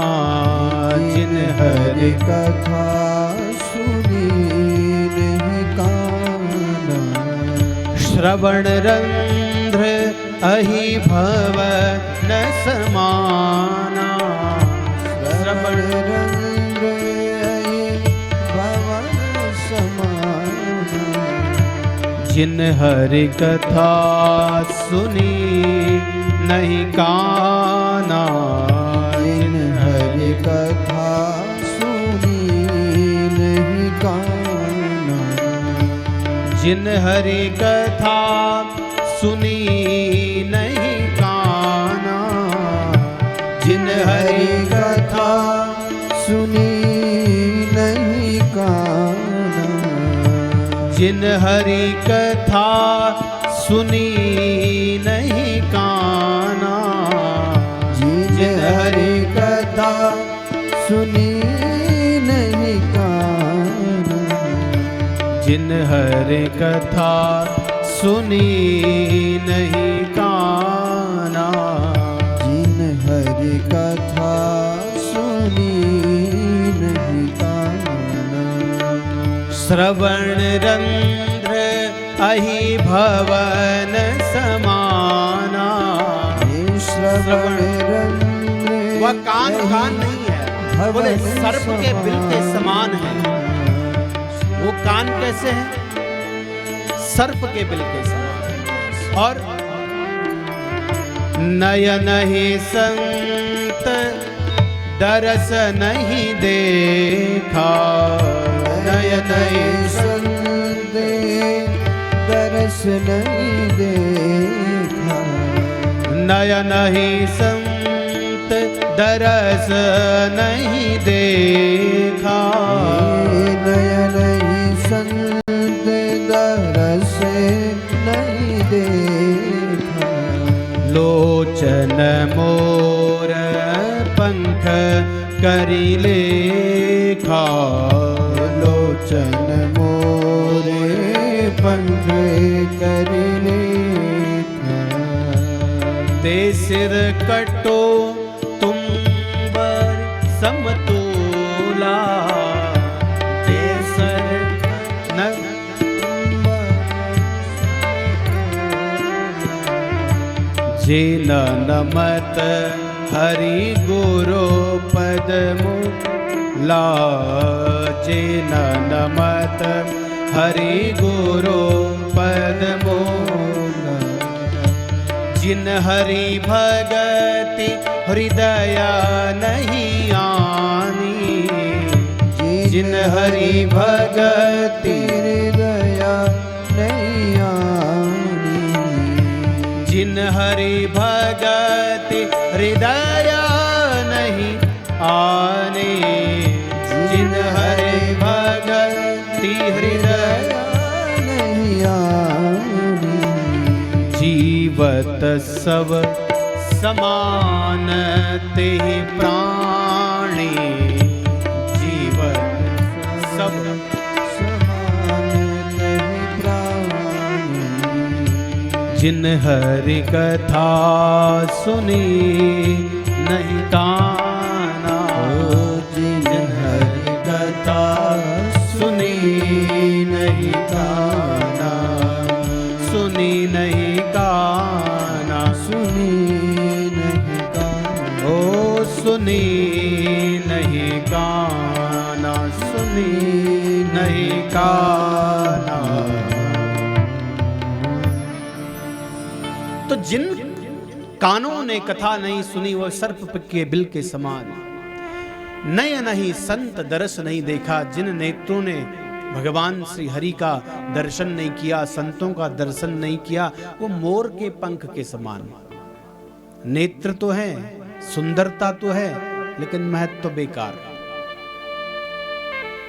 जिन हरि कथा सुनी नहीं काना। श्रवण रंध्र अहि भव न समाना। श्रवण रंग भवन समाना। जिन हरि कथा सुनी नहीं काना, जिन हरि कथा सुनी नहीं काना। जिन हरि कथा सुनी नहीं काना, जिन हरि कथा सुनी नहीं काना। जिन हरि कथा सुनी नहीं काना, जिन हरि कथा सुनी नहीं काना। जिन हरि कथा सुनी नहीं काना। जिन हरि कथा सुनी नहीं काना। श्रवण रंध्र अहि भवन समाना। श्रवण रंग वह कान नहीं है, बोले सर्प के बिल के समान है। वो कान कैसे है? सर्प के बिल के समान। और नयन ही संत दरस नहीं देखा, नयन ही संत दरस नहीं देखा। नयन ही संत दरस नहीं देखा। नयन ही संत दरस नहीं देखा। लोचन मोर पंख करी लेखा, लोचन मोरे पंख करी लेखा। ते सिर कटो तुम बर समतोला, ते सर न जे नमत हरि गुरु पदमूला, जे नमत हरि गुरु पदमूला। जिन हरि भगति हृदय नहीं आनी, जिन हरि भगति हृदय नहीं आनी। जिन हरि भगति हृदय नहीं आने, जिन हरि भगति हृदय नहीं आनी। जीवत सब समान ते प्राणी, जीवत सब समान ते प्राणी। जिन हरि कथा सुनी नहीं काना, जिन हरि कथा सुनी नहीं काना, सुनी नहीं काना, सुनी नहीं काना। ओ सुनी नहीं काना, सुनी नहीं काना। तो जिन कानों ने कथा नहीं सुनी वह सर्प के बिल के समान। नय नहीं संत दरस नहीं देखा, जिन नेत्रों ने भगवान श्री हरि का दर्शन नहीं किया, संतों का दर्शन नहीं किया, वो मोर के पंख के समान। नेत्र तो है, सुंदरता तो है, लेकिन महत्व तो बेकार।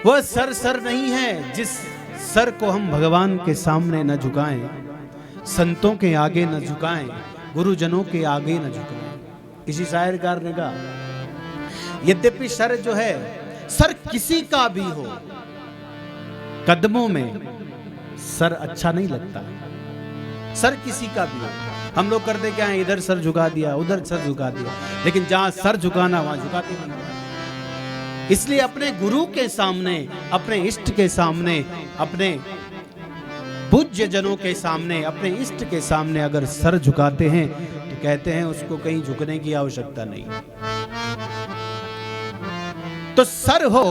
वह सर नहीं है जिस सर को हम भगवान के सामने न झुकाएं, संतों के आगे न झुकाएं, गुरुजनों के आगे न झुकाएं। इसी शायरकार ने कहा, यद्यपि सर जो है, सर किसी का भी हो, कदमों में सर अच्छा नहीं लगता। सर किसी का भी हो, हम लोग करते क्या है, इधर सर झुका दिया, उधर सर झुका दिया, लेकिन जहां सर झुकाना वहां झुकाते नहीं। इसलिए अपने गुरु के सामने, अपने इष्ट के सामने, अपने पूज्य जनों के सामने, अपने इष्ट के सामने अगर सर झुकाते हैं तो कहते हैं उसको कहीं झुकने की आवश्यकता नहीं। तो सर हो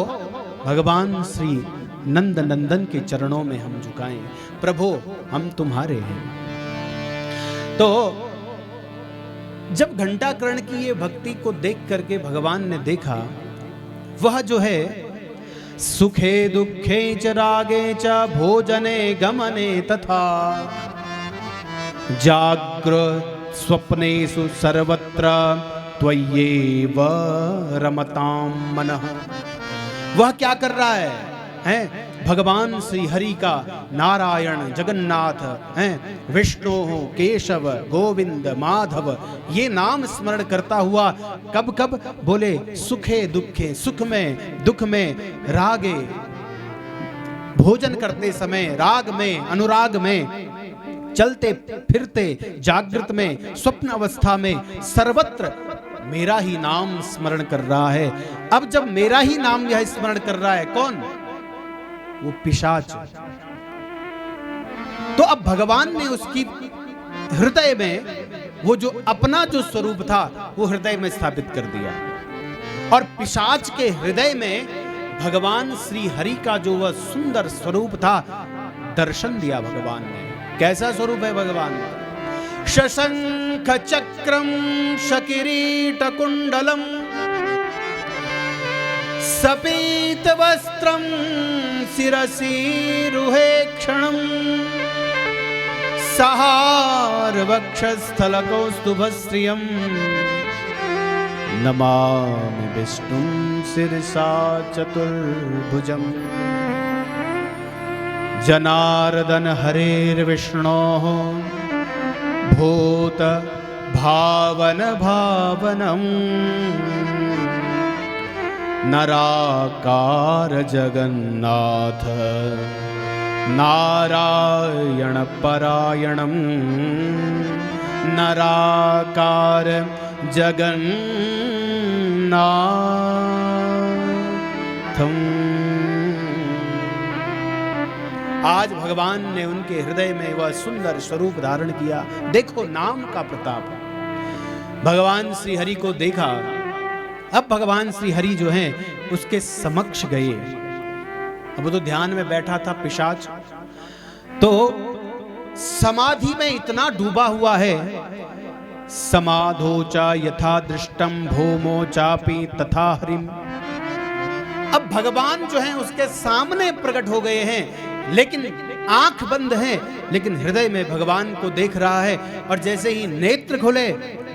भगवान श्री नंद नंदन के चरणों में हम झुकाएं, प्रभु हम तुम्हारे हैं। तो जब घंटाकर्ण की ये भक्ति को देख करके भगवान ने देखा, वह जो है सुखे दुखे च रागे च भोजने गमने तथा जाग्रत स्वप्नेषु सर्वत्र त्वय्येव रमतां मनः। वह क्या कर रहा है? भगवान श्री हरि का नारायण जगन्नाथ हैं, विष्णु केशव गोविंद माधव ये नाम स्मरण करता हुआ कब कब बोले सुखे दुखे, सुख में दुख में, रागे भोजन करते समय, राग में अनुराग में, चलते फिरते जागृत में, स्वप्न अवस्था में, सर्वत्र मेरा ही नाम स्मरण कर रहा है। अब जब मेरा ही नाम यह स्मरण कर रहा है, कौन? वो पिशाच। तो अब भगवान ने उसकी हृदय में वो जो अपना जो स्वरूप था वो हृदय में स्थापित कर दिया, और पिशाच के हृदय में भगवान श्री हरि का जो वह सुंदर स्वरूप था दर्शन दिया भगवान ने। कैसा स्वरूप है भगवान? शशंख चक्रम शकिरीट कुंडलम सपीत वस्त्रम शिरसि रुहे क्षणम सहार वक्षस्थल कौस्तुभश्रियम नमामि विष्णुं शिरसा चतुर्भुजम जनार्दन हरेर्विष्णोः भूत भावन भावनम नराकार जगन्नाथ नारायण परायणम नराकार जगन्नाथम। आज भगवान ने उनके हृदय में वह सुंदर स्वरूप धारण किया। देखो नाम का प्रताप। भगवान श्री हरि को देखा। अब भगवान श्री हरि जो हैं उसके समक्ष गए। अब वो तो ध्यान में बैठा था पिशाच, तो समाधि में इतना डूबा हुआ है। समाधो चा यथा दृष्टम भौमो चापि तथा हरिम। अब भगवान जो हैं उसके सामने प्रकट हो गए हैं, लेकिन आंख बंद है, लेकिन हृदय में भगवान को देख रहा है। और जैसे ही नेत्र खुले,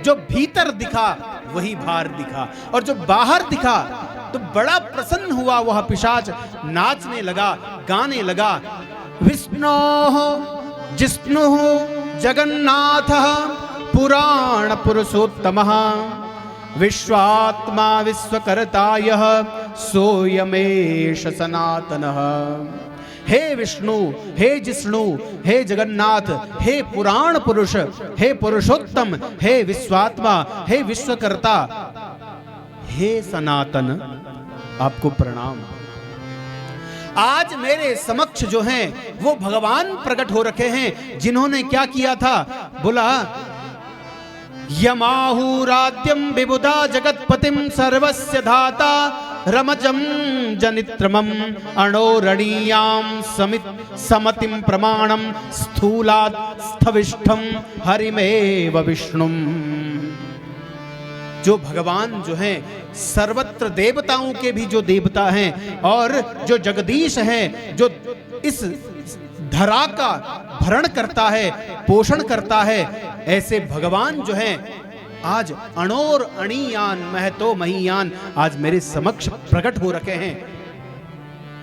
जो भीतर दिखा वही बाहर दिखा, और जो बाहर दिखा तो बड़ा प्रसन्न हुआ वह पिशाच। नाचने लगा, गाने लगा। विष्णु जिष्णु जगन्नाथ पुराण पुरुषोत्तमः विश्वात्मा विश्वकर्ता यः सोऽयमेष सनातनः। हे विष्णु, हे जिष्णु, हे जगन्नाथ, हे पुराण पुरुष, हे पुरुषोत्तम, हे विश्वात्मा, हे विश्वकर्ता, हे सनातन, आपको प्रणाम। आज मेरे समक्ष जो हैं वो भगवान प्रकट हो रखे हैं, जिन्होंने क्या किया था? बोला यमाहुराद्यम विबुधा जगतपतिम सर्वस्य धाता रमजम जनित्रमम अणोरणीयाम समतिम प्रमाणम स्थूलात् स्थविष्ठम हरिमेव विष्णुम। जो भगवान जो हैं सर्वत्र देवताओं के भी जो देवता हैं, और जो जगदीश हैं, जो इस धरा का भरण करता है, पोषण करता है, ऐसे भगवान जो हैं आज अणोर अणीयान महतो महीयान आज मेरे समक्ष प्रकट हो रखे हैं।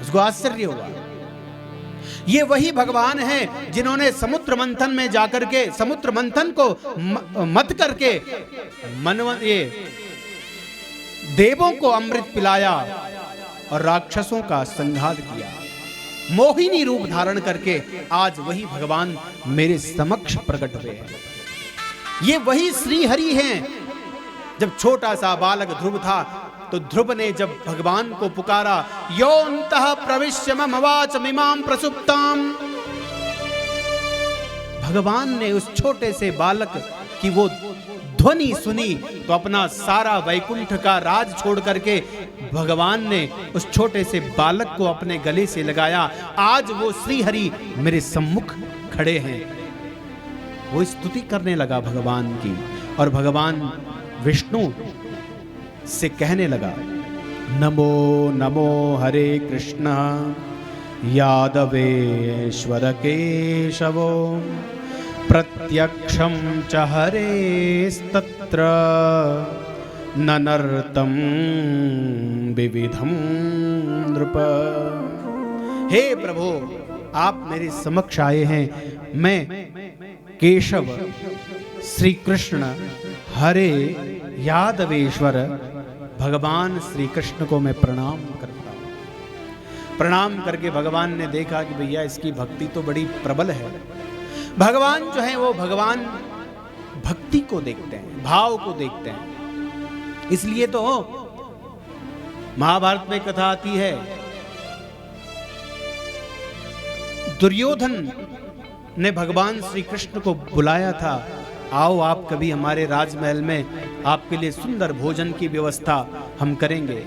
उसको आश्चर्य हुआ। ये वही भगवान हैं जिन्होंने समुद्र मंथन में जाकर के समुद्र मंथन को मत करके ये देवों को अमृत पिलाया और राक्षसों का संहार किया। मोहिनी रूप धारण करके आज वही भगवान मेरे समक्ष प्रकट हुए हैं। ये वही श्री हरि हैं। जब छोटा सा बालक ध्रुव था तो ध्रुव ने जब भगवान को पुकारा, योऽन्तः प्रविश्य मम वाचमिमां प्रसुप्ताम्, भगवान ने उस छोटे से बालक कि वो ध्वनि सुनी तो अपना सारा वैकुंठ का राज छोड़ करके भगवान ने उस छोटे से बालक को अपने गले से लगाया। आज वो श्री हरि मेरे सम्मुख खड़े हैं। वो स्तुति करने लगा भगवान की, और भगवान विष्णु से कहने लगा, नमो नमो हरे कृष्ण यादवेश्वर केशवो प्रत्यक्षं च हरेस्तत्र ननर्तं विविधं नृप। हे प्रभु, आप मेरे समक्ष आए हैं। मैं केशव श्री कृष्ण हरे यादवेश्वर भगवान श्री कृष्ण को मैं प्रणाम करता हूँ। प्रणाम करके भगवान ने देखा कि भैया इसकी भक्ति तो बड़ी प्रबल है। भगवान जो है वो भगवान भक्ति को देखते हैं, भाव को देखते हैं। इसलिए तो महाभारत में कथा आती है, दुर्योधन ने भगवान श्री कृष्ण को बुलाया था, आओ आप कभी हमारे राजमहल में, आपके लिए सुंदर भोजन की व्यवस्था हम करेंगे।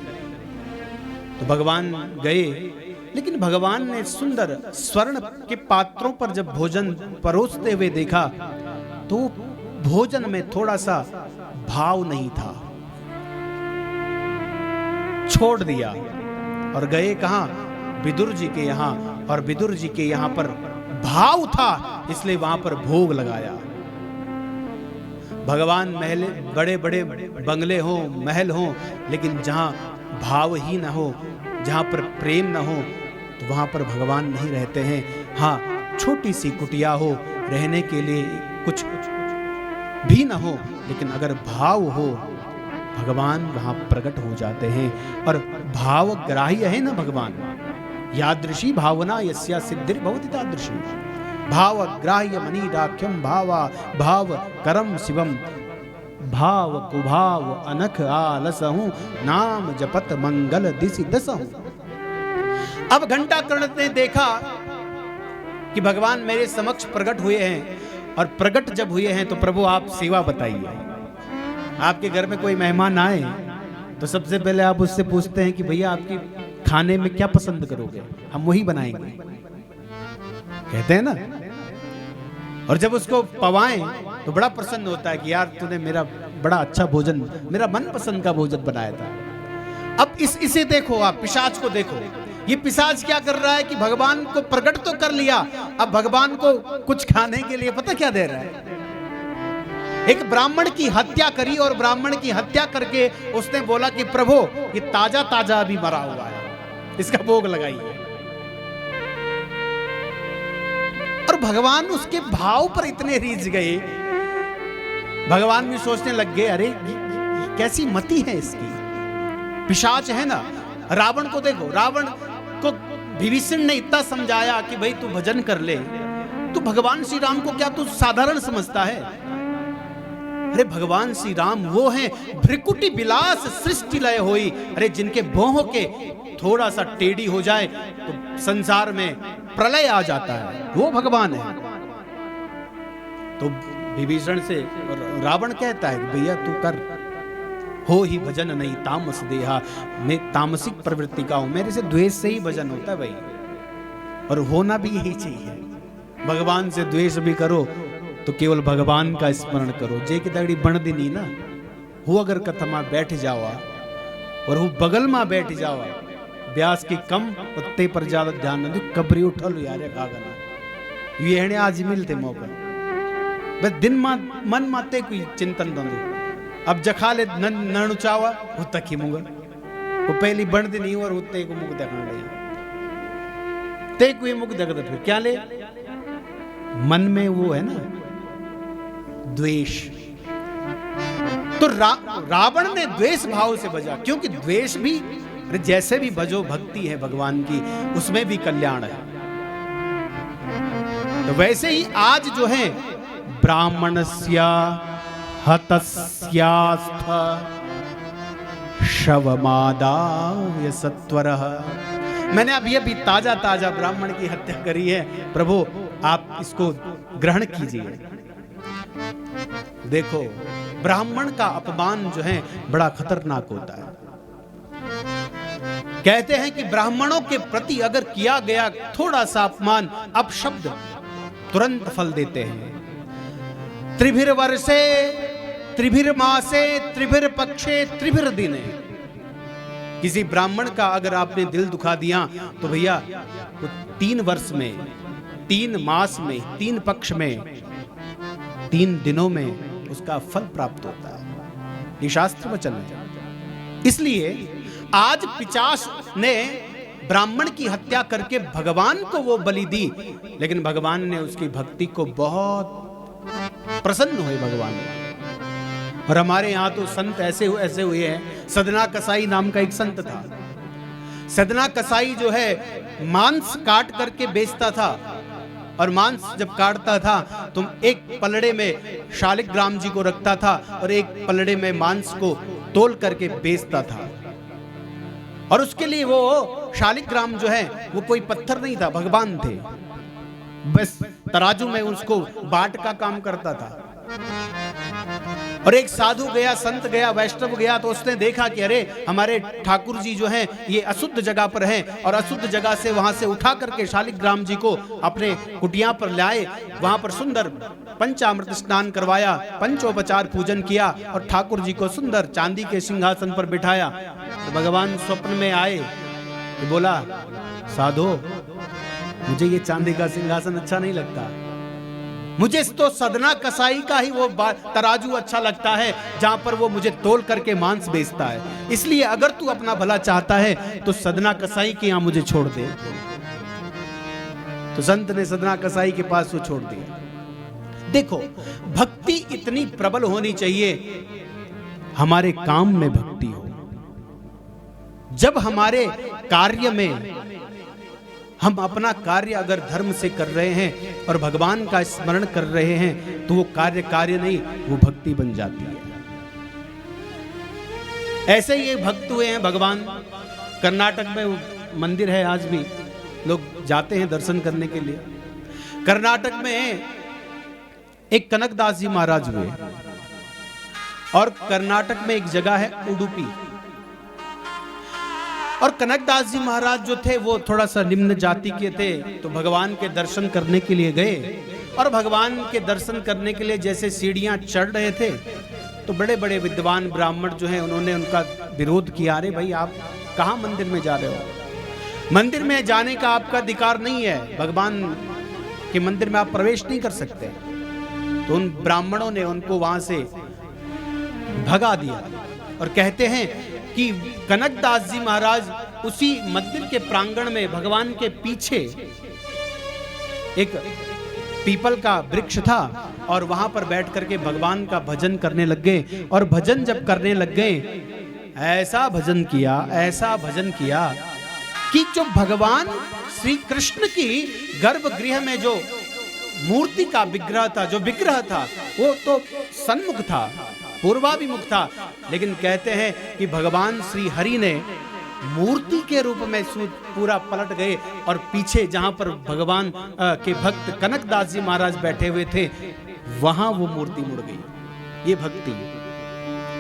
तो भगवान गए, लेकिन भगवान ने सुंदर स्वर्ण के पात्रों पर जब भोजन परोसते हुए देखा तो भोजन में थोड़ा सा भाव नहीं था, छोड़ दिया और गए कहां? विदुर जी के यहां। और विदुर जी के यहां पर भाव था, इसलिए वहां पर भोग लगाया। भगवान महल, बड़े बड़े बंगले हो, महल हो, लेकिन जहां भाव ही ना हो, जहां पर प्रेम ना हो, तो वहां पर भगवान नहीं रहते हैं। हाँ, छोटी सी कुटिया हो, रहने के लिए कुछ भी ना हो, लेकिन अगर भाव हो, भगवान वहां प्रकट हो जाते हैं। और भाव ग्राह्य है ना भगवान। यादृशी भावना यस्या सिद्धिर्भवति तादृशी। भाव ग्राह्य मनीडाख्यम भावा भाव करम शिवम। भाव कुभाव अनख आलसहूं नाम जपत मंगल दिसि दसहूं। अब घंटाकर्ण ने देखा कि भगवान मेरे समक्ष प्रकट हुए हैं, और प्रकट जब हुए हैं तो प्रभु आप सेवा बताइए। आपके घर में कोई मेहमान आए तो सबसे पहले आप उससे पूछते हैं कि भैया आपकी खाने में क्या पसंद करोगे, हम वही बनाएंगे, कहते हैं ना। और जब उसको पवाएं तो बड़ा प्रसन्न होता है कि यार तूने मेरा बड़ा अच्छा भोजन, मेरा मनपसंद का भोजन बनाया था। अब इसे देखो, आप पिशाच को देखो। ये पिशाच क्या कर रहा है कि भगवान को प्रकट तो कर लिया, अब भगवान को कुछ खाने के लिए पता क्या दे रहा है? एक ब्राह्मण की हत्या करी, और ब्राह्मण की हत्या करके उसने बोला कि प्रभु ये ताजा ताजा अभी मरा हुआ है, इसका भोग लगाइए। और भगवान उसके भाव पर इतने रीझ गए, भगवान भी सोचने लग गए, अरे ये कैसी मति है इसकी, पिशाच है ना। रावण को देखो, रावण को विभीषण ने इतना समझाया कि भाई तू भजन कर ले, तू भगवान श्री राम को क्या तू साधारण समझता है? अरे भगवान श्री राम वो हैं, भ्रिकुटी विलास सृष्टि लय होई। अरे जिनके भौहों के थोड़ा सा टेढ़ी हो जाए तो संसार में प्रलय आ जाता है, वो भगवान है। तो विभीषण से रावण कहता है भैया तू कर, हो ही भजन नहीं तामस देहा। मैं तामसिक प्रवृत्ति का हूं, मेरे से द्वेष से ही भजन होता है भाई, और होना भी यही चाहिए। भगवान से द्वेष भी करो तो केवल भगवान का स्मरण करो। जे की दगड़ी बण दिनी ना वो अगर कथमा बैठ जावा और वो बगल में बैठ जावा, व्यास की कम उत्ते पर ज्यादा ध्यान न दो, कबरी उठल यार खागना ये हणे आज मिलते मौका, बस दिन मन माते कोई चिंतन दो। अब जखा ले नणु चावा वो तक ही मुंगा, वो पहली बण दिनी और उत्ते को मुख देखने लगे, ते कोई मुख देखता फिर क्या ले, मन में वो है ना द्वेष। तो रावण ने द्वेष भाव से बजा, क्योंकि द्वेष भी जैसे भी भजो भक्ति है भगवान की, उसमें भी कल्याण है। तो वैसे ही आज जो है ब्राह्मणस्या हतस्यास्थ शवमादाय सत्वरः। मैंने अभी ताजा ताजा ब्राह्मण की हत्या करी है, प्रभु आप इसको ग्रहण कीजिए। देखो, ब्राह्मण का अपमान जो है बड़ा खतरनाक होता है। कहते हैं कि ब्राह्मणों के प्रति अगर किया गया थोड़ा सा अपमान, अपशब्द तुरंत फल देते हैं। त्रिभिर वर्षे त्रिभिर मासे त्रिभिर पक्षे त्रिभिर दिने। किसी ब्राह्मण का अगर आपने दिल दुखा दिया तो भैया वो 3 वर्ष में, 3 मास में, 3 पक्ष में, 3 दिनों में उसका फल प्राप्त होता है। ये शास्त्र वचन है। इसलिए आज पिशाच ने ब्राह्मण की हत्या करके भगवान को वो बलि दी, लेकिन भगवान ने उसकी भक्ति को बहुत प्रसन्न हुए भगवान। और हमारे यहाँ तो संत ऐसे हुए हैं। सदना कसाई नाम का एक संत था। सदना कसाई जो है मांस काट करके बेचता था, और मांस जब काटता था तो एक पलड़े में शालिग्राम जी को रखता था और एक पलड़े में मांस को तोल करके बेचता था। और उसके लिए वो शालिग्राम जो है वो कोई पत्थर नहीं था, भगवान थे। बस तराजू में उसको बाट का काम करता था। और एक साधु गया, संत गया, वैष्णव गया, तो उसने देखा कि अरे हमारे ठाकुर जी जो हैं ये अशुद्ध जगह पर हैं, और अशुद्ध जगह से वहां से उठा करके शालिग्राम जी को अपने कुटिया पर लाए, वहां पर सुंदर पंचामृत स्नान करवाया, पंचोपचार पूजन किया और ठाकुर जी को सुंदर चांदी के सिंहासन पर बिठाया। तो भगवान स्वप्न में आए, तो बोला, साधो मुझे ये चांदी का सिंहासन अच्छा नहीं लगता, मुझे तो सदना कसाई का ही वो तराजू अच्छा लगता है जहां पर वो मुझे तोल करके मांस बेचता है। इसलिए अगर तू अपना भला चाहता है तो सदना कसाई के यहां मुझे छोड़ दे। तो संत ने सदना कसाई के पास वो छोड़ दिया। देखो, भक्ति इतनी प्रबल होनी चाहिए, हमारे काम में भक्ति हो। जब हमारे कार्य में हम अपना कार्य अगर धर्म से कर रहे हैं और भगवान का स्मरण कर रहे हैं तो वो कार्य नहीं, वो भक्ति बन जाती है। ऐसे ही एक भक्त हुए हैं भगवान। कर्नाटक में मंदिर है, आज भी लोग जाते हैं दर्शन करने के लिए। कर्नाटक में एक कनकदास जी महाराज हुए, और कर्नाटक में एक जगह है उडुपी। और कनकदास जी महाराज जो थे वो थोड़ा सा निम्न जाति के थे, तो भगवान के दर्शन करने के लिए गए। और भगवान के दर्शन करने के लिए जैसे सीढ़ियां चढ़ रहे थे तो बड़े बड़े विद्वान ब्राह्मण जो हैं उन्होंने उनका विरोध किया। अरे भाई, आप कहाँ मंदिर में जा रहे हो? मंदिर में जाने का आपका अधिकार नहीं है, भगवान के मंदिर में आप प्रवेश नहीं कर सकते। तो उन ब्राह्मणों ने उनको वहां से भगा दिया। और कहते हैं कि कनकदास जी महाराज उसी मंदिर के प्रांगण में भगवान के पीछे एक पीपल का वृक्ष था, और वहां पर बैठ करके भगवान का भजन करने लग गए। और भजन जब करने लग गए, ऐसा भजन किया कि जो भगवान श्री कृष्ण की गर्भगृह में जो मूर्ति का विग्रह था, जो विग्रह था, वो तो सन्मुख था, पूर्वाभिमुख था। लेकिन कहते हैं कि भगवान श्री हरि ने मूर्ति के रूप में पूरा पलट गए, और पीछे जहां पर भगवान के भक्त कनकदास जी महाराज बैठे हुए थे वहां वो मूर्ति मुड़ गई। ये भक्ति।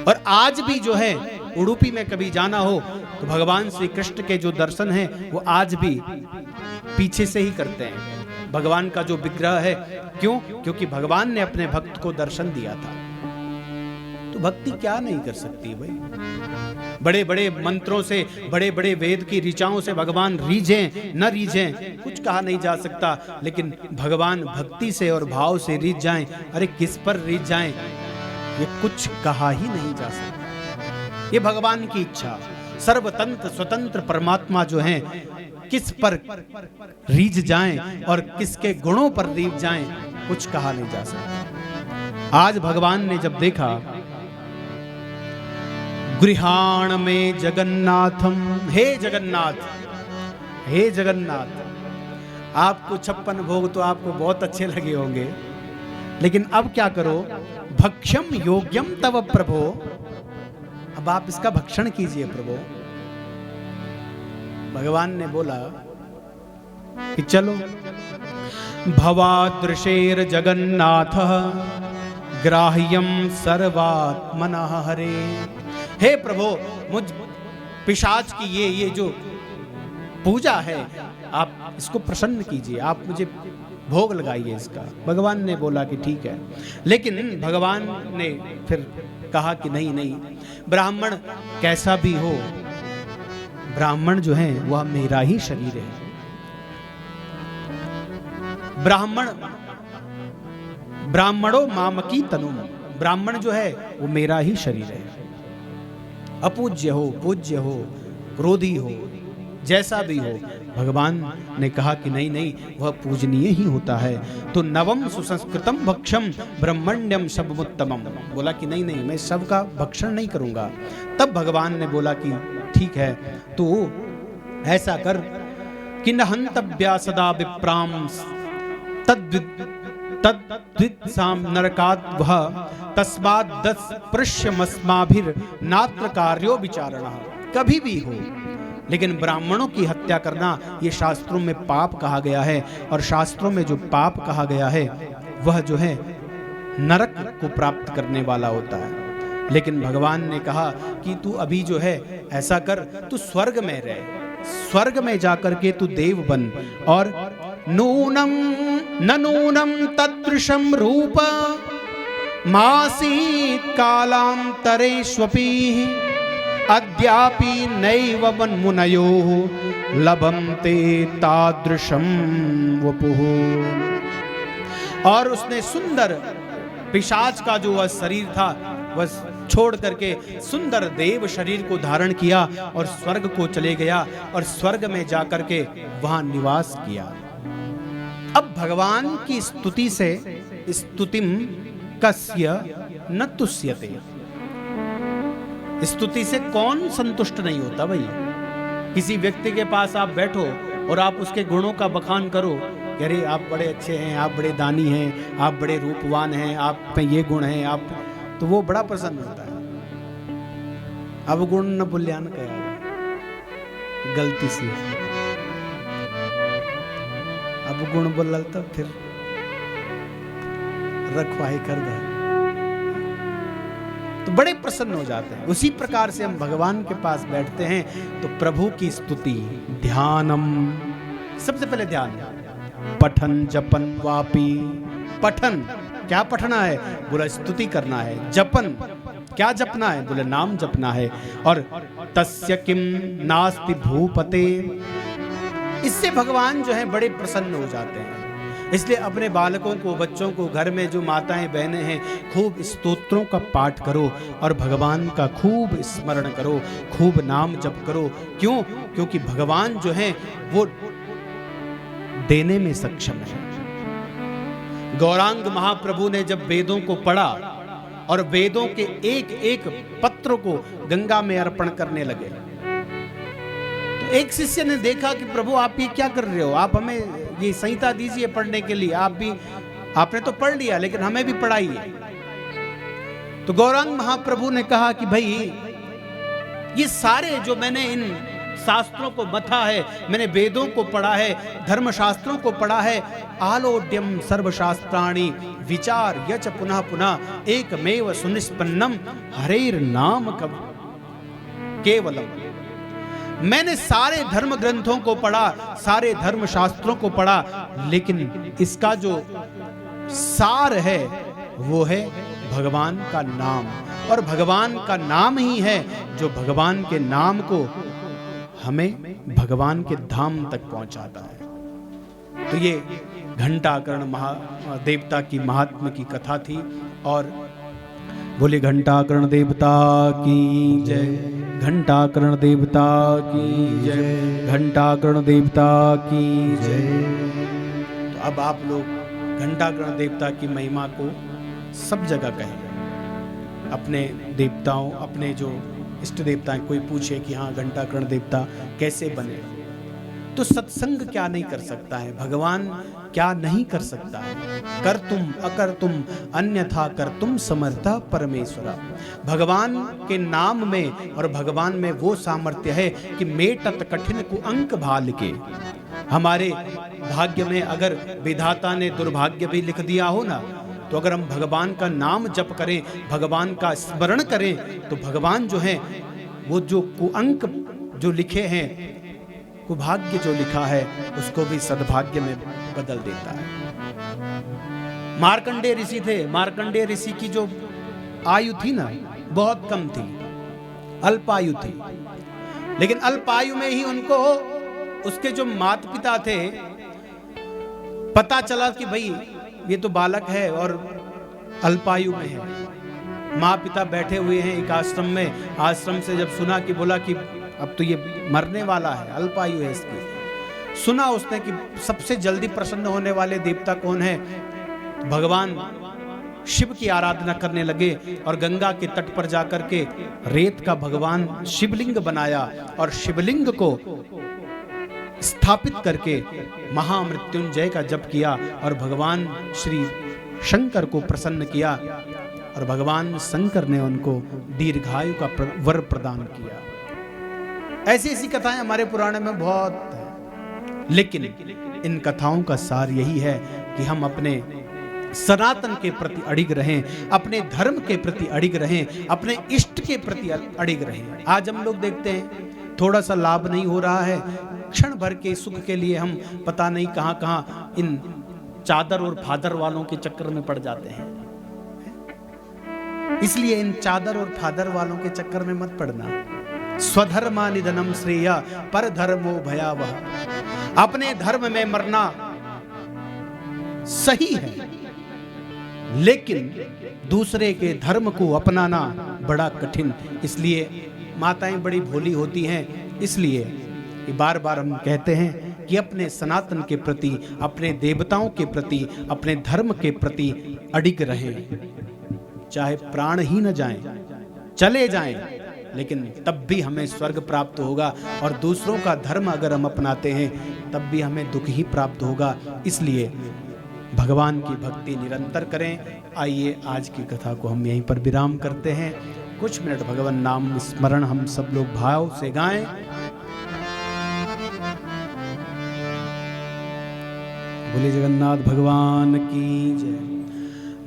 और आज भी जो है उडुपी में कभी जाना हो तो भगवान श्री कृष्ण के जो दर्शन हैं वो आज भी पीछे से ही करते हैं। भगवान का जो विग्रह है, क्यों? क्योंकि भगवान ने अपने भक्त को दर्शन दिया था। तो भक्ति क्या नहीं कर सकती भाई? बड़े बड़े मंत्रों से, बड़े बड़े वेद की ऋचाओं से भगवान रीझें न रीझें कुछ कहा नहीं जा सकता, लेकिन भगवान भक्ति से और भाव से रीझ जाएं, अरे किस पर रीझ जाएं, ये कुछ कहा ही नहीं जा सकता। ये भगवान की इच्छा। सर्वतंत्र स्वतंत्र परमात्मा जो हैं, किस पर रीझ जाएं और किसके गुणों पर रीझ जाएं, कुछ कहा नहीं जा सकता। आज भगवान ने जब देखा, गृहाण में जगन्नाथम, हे जगन्नाथ, हे जगन्नाथ, आपको 56 भोग तो आपको बहुत अच्छे लगे होंगे, लेकिन अब क्या करो? भक्ष्यम योग्यम तव प्रभो, अब आप इसका भक्षण कीजिए प्रभु। भगवान ने बोला कि चलो, भवादृशेर जगन्नाथ ग्राह्यम सर्वात्मनः हरे। हे प्रभु, मुझ पिशाच की ये जो पूजा है, आप इसको प्रसन्न कीजिए, आप मुझे भोग लगाइए इसका। भगवान ने बोला कि ठीक है, लेकिन भगवान ने फिर कहा कि नहीं नहीं, ब्राह्मण कैसा भी हो, ब्राह्मण जो है वह मेरा ही शरीर है। ब्राह्मणों मामकी तनु, ब्राह्मण जो है वो मेरा ही शरीर है। अपूज्य हो, पूज्य हो, क्रोधी हो, जैसा भी हो, भगवान ने कहा कि नहीं नहीं, वह पूजनीय ही होता है। तो नवम सुसंस्कृतम भक्षम ब्रह्मण्यम सबमुत्तमम, बोला कि नहीं नहीं, मैं सबका भक्षण नहीं करूंगा। तब भगवान ने बोला कि ठीक है, तो ऐसा कर कि न हंतव्या सदा विप्राम तद्वित्साम नरकात् वह तस्मात् दस पृष्यमस्माभिर नात्र कार्यो विचारणः। कभी भी हो, लेकिन ब्राह्मणों की हत्या करना ये शास्त्रों में पाप कहा गया है, और शास्त्रों में जो पाप कहा गया है वह जो है नरक को प्राप्त करने वाला होता है। लेकिन भगवान ने कहा कि तू अभी जो है ऐसा कर, तू स्वर्ग में रह, स्वर्ग में जाकर के तू देव बन, और नूनम न नूनम तदृशम रूप मासीत कालांतरेष्वपि अद्यापि नैव वन्मुनयो लभन्ते तादृशम वपुः। और उसने सुंदर पिशाच का जो वह शरीर था वह छोड़ करके सुंदर देव शरीर को धारण किया और स्वर्ग को चले गया, और स्वर्ग में जाकर के वहां निवास किया। अब भगवान की स्तुति से स्तुतिम कस्य न तुष्यते, स्तुति से कौन संतुष्ट नहीं होता भाई। किसी व्यक्ति के पास आप बैठो और आप उसके गुणों का बखान करो, कह रहे आप बड़े अच्छे हैं, आप बड़े दानी हैं, आप बड़े रूपवान हैं, आप में ये गुण हैं, आप, तो वो बड़ा प्रसन्न होता है। अब गुण न बुल्यान कहेगा गलती से, अब गुण बोलल तो फिर रखवाही कर दे, तो बड़े प्रसन्न हो जाते हैं। उसी प्रकार से हम भगवान के पास बैठते हैं तो प्रभु की स्तुति, ध्यानम, सबसे पहले ध्यान, पठन जपन वापी। पठन क्या पढ़ना है, बोला स्तुति करना है। जपन क्या जपना है, बोले नाम जपना है। और तस्य किम नास्ति भूपते, इससे भगवान जो है बड़े प्रसन्न हो जाते हैं। इसलिए अपने बालकों को, बच्चों को, घर में जो माताएं बहनें हैं, खूब स्तोत्रों का पाठ करो और भगवान का खूब स्मरण करो, खूब नाम जप करो। क्यों? क्योंकि भगवान जो है वो देने में सक्षम है। गौरांग महाप्रभु ने जब वेदों को पढ़ा और वेदों के एक एक पत्र को गंगा में अर्पण करने लगे, तो एक शिष्य ने देखा कि प्रभु आप ये क्या कर रहे हो, आप हमें ये संहिता दीजिए पढ़ने के लिए, आप भी, आपने तो पढ़ लिया लेकिन हमें भी पढ़ाइए। तो गौरांग महाप्रभु ने कहा कि भाई ये सारे जो मैंने इन शास्त्रों को मथा है, मैंने वेदों को पढ़ा है, धर्मशास्त्रों को पढ़ा है, आलोड्यम सर्वशास्त्राणि विचार यच पुनः पुनः एकमेव सुनिष्पन्नम हरेर नाम केवलम। मैंने सारे धर्म ग्रंथों को पढ़ा, सारे धर्म शास्त्रों को पढ़ा, लेकिन इसका जो सार है वो है भगवान का नाम। और भगवान का नाम ही है जो भगवान के नाम को हमें भगवान के धाम तक पहुंचाता है। तो ये घंटाकर्ण देवता की महात्म की कथा थी। और बोले घंटाकर्ण देवता की जय, घंटाकर्ण देवता की जय, घंटाकर्ण देवता की जय। तो अब आप लोग घंटाकर्ण देवता की महिमा को सब जगह कहें, अपने देवताओं, अपने जो इष्ट देवता हैं, कोई पूछे कि हाँ घंटाकर्ण देवता कैसे बने, तो सत्संग क्या नहीं कर सकता है, भगवान क्या नहीं कर सकता है। कर तुम अकर तुम अन्यथा कर तुम समर्था परमेश्वरा। भगवान के नाम में और भगवान में वो सामर्थ्य है कि मेटत कठिन को अंक भाल के। हमारे भाग्य में अगर विधाता ने दुर्भाग्य भी लिख दिया हो ना, तो अगर हम भगवान का नाम जप करें, भगवान का स्मरण करें, तो भगवान जो है वो जो कुअंक जो लिखे हैं, कुभाग्य जो लिखा है, उसको भी सद्भाग्य में बदल देता है। मार्कंडेय ऋषि थे, मार्कंडेय ऋषि की जो आयु थी ना बहुत कम थी, अल्पायु थी, लेकिन अल्पायु में ही उनको उसके जो माता पिता थे पता चला कि भाई ये तो बालक है और अल्पायु में है। माँ पिता बैठे हुए हैं एक आश्रम में, आश्रम से जब सुना कि बोला कि अब तो ये मरने वाला है, अल्पायु है इसकी, सुना उसने कि सबसे जल्दी प्रसन्न होने वाले देवता कौन है, भगवान शिव की आराधना करने लगे और गंगा के तट पर जाकर के रेत का भगवान शिवलिंग बनाया और शिवलिंग को स्थापित करके महामृत्युंजय का जप किया और भगवान श्री शंकर को प्रसन्न किया और भगवान शंकर ने उनको दीर्घायु का वर प्रदान किया। ऐसी ऐसी कथाएं हमारे पुराण में बहुत है, लेकिन इन कथाओं का सार यही है कि हम अपने सनातन के प्रति अड़िग रहें, अपने धर्म के प्रति अड़िग रहें, अपने इष्ट के प्रति अड़िग रहें। आज हम लोग देखते हैं थोड़ा सा लाभ नहीं हो रहा है, क्षण भर के सुख के लिए हम पता नहीं कहां कहां इन चादर और फादर वालों के चक्कर में पड़ जाते हैं। इसलिए इन चादर और फादर वालों के चक्कर में मत पड़ना। स्वधर्मा निधनम श्रेया पर धर्मो भयावह। अपने धर्म में मरना सही है, लेकिन दूसरे के धर्म को अपनाना बड़ा कठिन। इसलिए माताएं बड़ी भोली होती हैं, इसलिए बार बार हम कहते हैं कि अपने सनातन के प्रति, अपने देवताओं के प्रति, अपने धर्म के प्रति अडिग रहें। चाहे प्राण ही न जाएं, चले जाएं, लेकिन तब भी हमें स्वर्ग प्राप्त होगा, और दूसरों का धर्म अगर हम अपनाते हैं तब भी हमें दुख ही प्राप्त होगा। इसलिए भगवान की भक्ति निरंतर करें। आइए आज की कथा को हम यहीं पर विराम करते हैं। कुछ मिनट भगवान नाम स्मरण हम सब लोग भाव से गाएं। बोले जगन्नाथ भगवान की जय।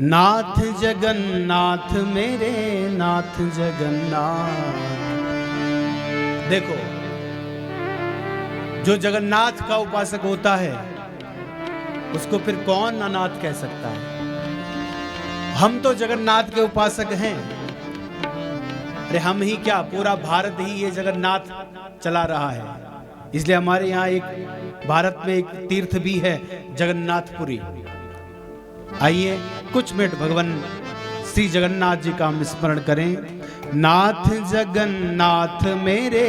नाथ जगन्नाथ मेरे नाथ जगन्नाथ। देखो, जो जगन्नाथ का उपासक होता है उसको फिर कौन अनाथ कह सकता है। हम तो जगन्नाथ के उपासक हैं। अरे हम ही क्या, पूरा भारत ही ये जगन्नाथ चला रहा है। इसलिए हमारे यहाँ एक भारत में एक तीर्थ भी है, जगन्नाथपुरी। आइए कुछ मिनट भगवान श्री जगन्नाथ जी का हम स्मरण करें। नाथ जगन्नाथ मेरे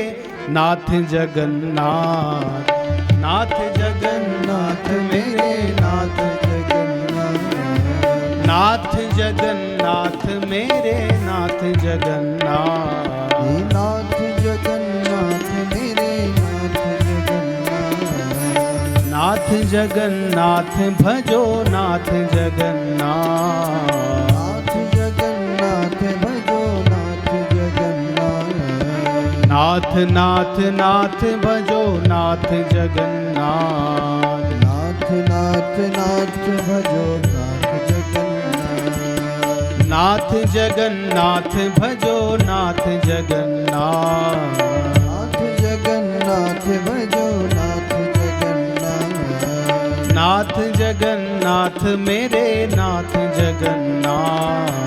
नाथ जगन्नाथ, नाथ जगन्नाथ मेरे नाथ जगन्नाथ, नाथ जगन्नाथ मेरे नाथ जगन्नाथ, नाथ जगन्नाथ मेरे नाथ जगन्नाथ, नाथ जगन्नाथ भजो नाथ जगन्नाथ, नाथ जगन्नाथ भजो नाथ जगन्नाथ, नाथ नाथ नाथ भजो नाथ जगन्नाथ, नाथ नाथ नाथ भजो नाथ जगन्नाथ, नाथ जगन्नाथ भजो नाथ जगन्नाथ, नाथ जगन्नाथ भजो नाथ जगन्नाथ, नाथ जगन्नाथ मेरे नाथ जगन्नाथ,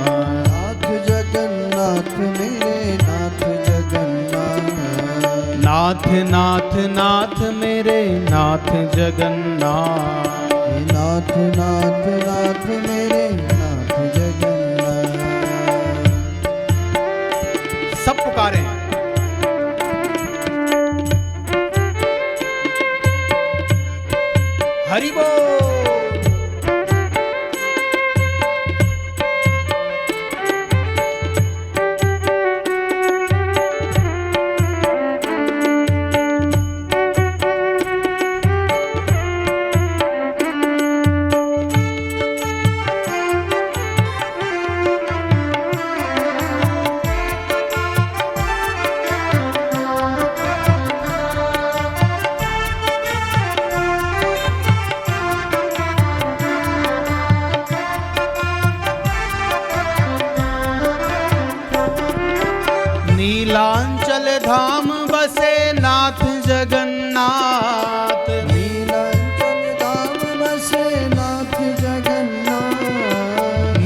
नाथ जगन्नाथ मेरे नाथ जगन्नाथ, नाथ नाथ नाथ मेरे नाथ जगन्नाथ, नाथ नाथ नाथ मेरे नाथ जगन्नाथ। सब पुकारे हरि बोल। नीलांचल धाम बसे नाथ जगन्नाथ। नीलांचल धाम बसे नाथ जगन्नाथ।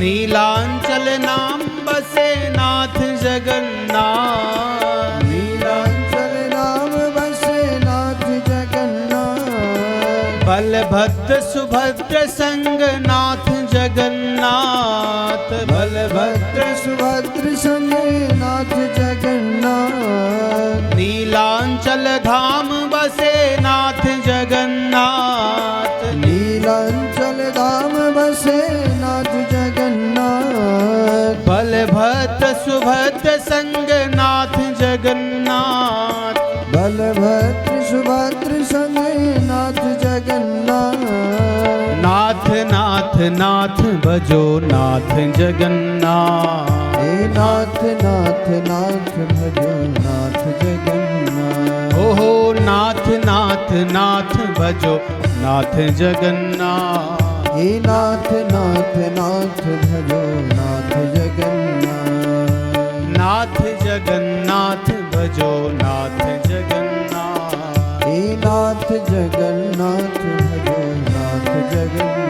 नीलांचल नाम बसे नाथ जगन्नाथ। नीलांचल नाम बसे नाथ जगन्नाथ। बलभद्र सुभद्र संग नाथ जगन्नाथ। बलभद्र सुभद्र संग नाथ जगन्नाथ। नीलांचल धाम बसे नाथ जगन्नाथ। नीलांचल धाम बसे नाथ जगन्नाथ। बलभद्र सुभद्र संग नाथ जगन्नाथ। बलभद्र सुभद्र संग नाथ जगन्नाथ। नाथ नाथ नाथ भजो नाथ जगन्नाथ। हे नाथ नाथ नाथ भजो नाथ जगन्नाथ। ओहो नाथ नाथ नाथ भजो नाथ जगन्नाथ। हे नाथ नाथ नाथ भजो नाथ जगन्नाथ। नाथ जगन्नाथ भजो नाथ जगन्नाथ। हे नाथ जगन्नाथ भजो नाथ जगन्नाथ।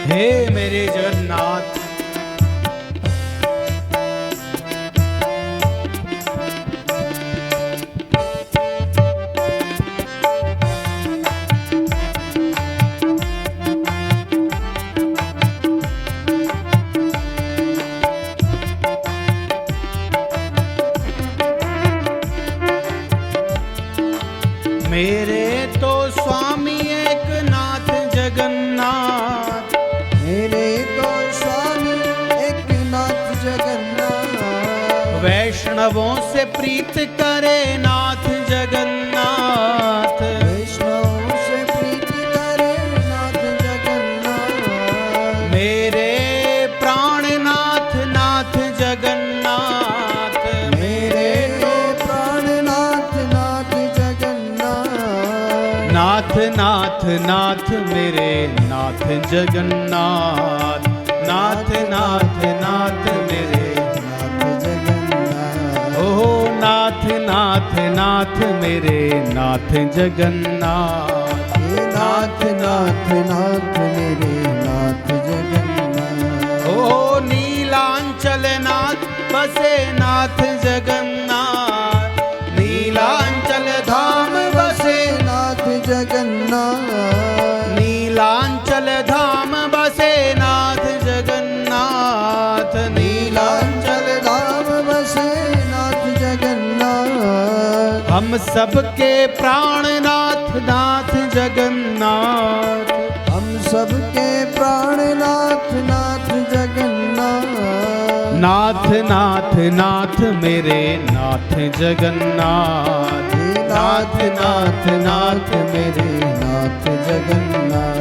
हे मेरे जगन्नाथ, मेरे तो स्वामी एक नाथ जगन्नाथ। मेरे तो स्वामी एक नाथ जगन्नाथ। वैष्णवों से प्रीत करे नाथ जगन्नाथ। वैष्णव से प्रीत करे नाथ जगन्नाथ। मेरे प्राणनाथ नाथ जगन्नाथ। मेरे प्राणनाथ नाथ जगन्नाथ। नाथ नाथ नाथ मेरे नाथ जगन्नाथ। नाथ नाथ नाथ मेरे नाथ जगन्नाथ। ओहो नाथ नाथ नाथ मेरे नाथ जगन्नाथ। हे नाथ नाथ नाथ मेरे नाथ जगन्नाथ। ओहो नीलांचल नाथ बसे नाथ जगन्नाथ। नीलांचल धाम बसे नाथ जगन्नाथ। नीलांचल धाम बसे नाथ जगन्नाथ। नीलांचल धाम बसे नाथ जगन्नाथ। हम सबके प्राणनाथ नाथ जगन्नाथ। हम सबके प्राणनाथ नाथ जगन्नाथ। नाथ नाथ नाथ मेरे नाथ जगन्नाथ। हे नाथ नाथ नाथ मेरे नाथ जगन्नाथ।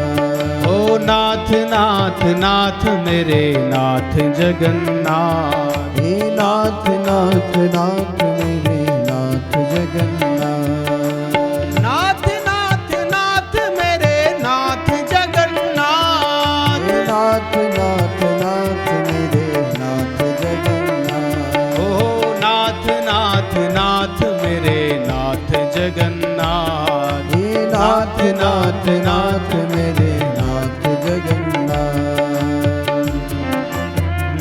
ओ नाथ नाथ नाथ मेरे नाथ जगन्नाथ। हे नाथ नाथ नाथ मेरे नाथ जगन्नाथ। नाथ नाथ नाथ मेरे नाथ जगन्नाथ। हे नाथ नाथ नाथ मेरे नाथ जगन्नाथ। ओ नाथ नाथ नाथ मेरे नाथ जगन्नाथ। हे नाथ नाथ नाथ मेरे नाथ जगन्नाथ।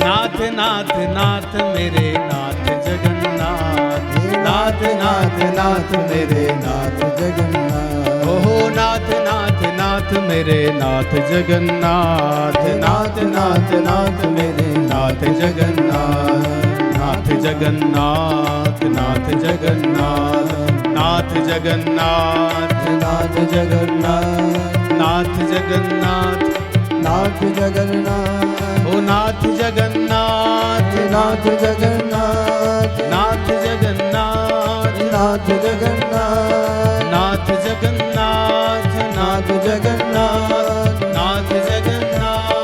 नाथ नाथ नाथ मेरे नाथ जगन्नाथ। नाथ नाथ नाथ मेरे नाथ जगन्नाथ। ओहो नाथ नाथ नाथ मेरे नाथ जगन्नाथ। नाथ नाथ नाथ मेरे नाथ जगन्नाथ। नाथ जगन्नाथ नाथ जगन्नाथ। नाथ जगन्नाथ नाथ जगन्नाथ। नाथ जगन्नाथ। नाथ जगन्नाथ। ओ नाथ जगन्नाथ। नाथ जगन्नाथ। नाथ जगन्नाथ। नाथ जगन्नाथ। नाथ जगन्नाथ। नाथ जगन्नाथ। नाथ जगन्नाथ।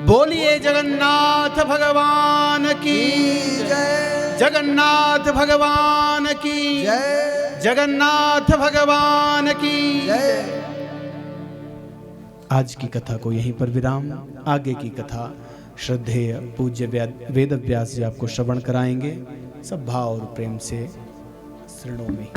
बोलिए की जय। जगन्नाथ भगवान की जय। जगन्नाथ भगवान की जय। आज की कथा को यहीं पर विराम। आगे की कथा श्रद्धेय पूज्य वेद व्यास जी आपको श्रवण कराएंगे। सब भाव और प्रेम से शरणों में।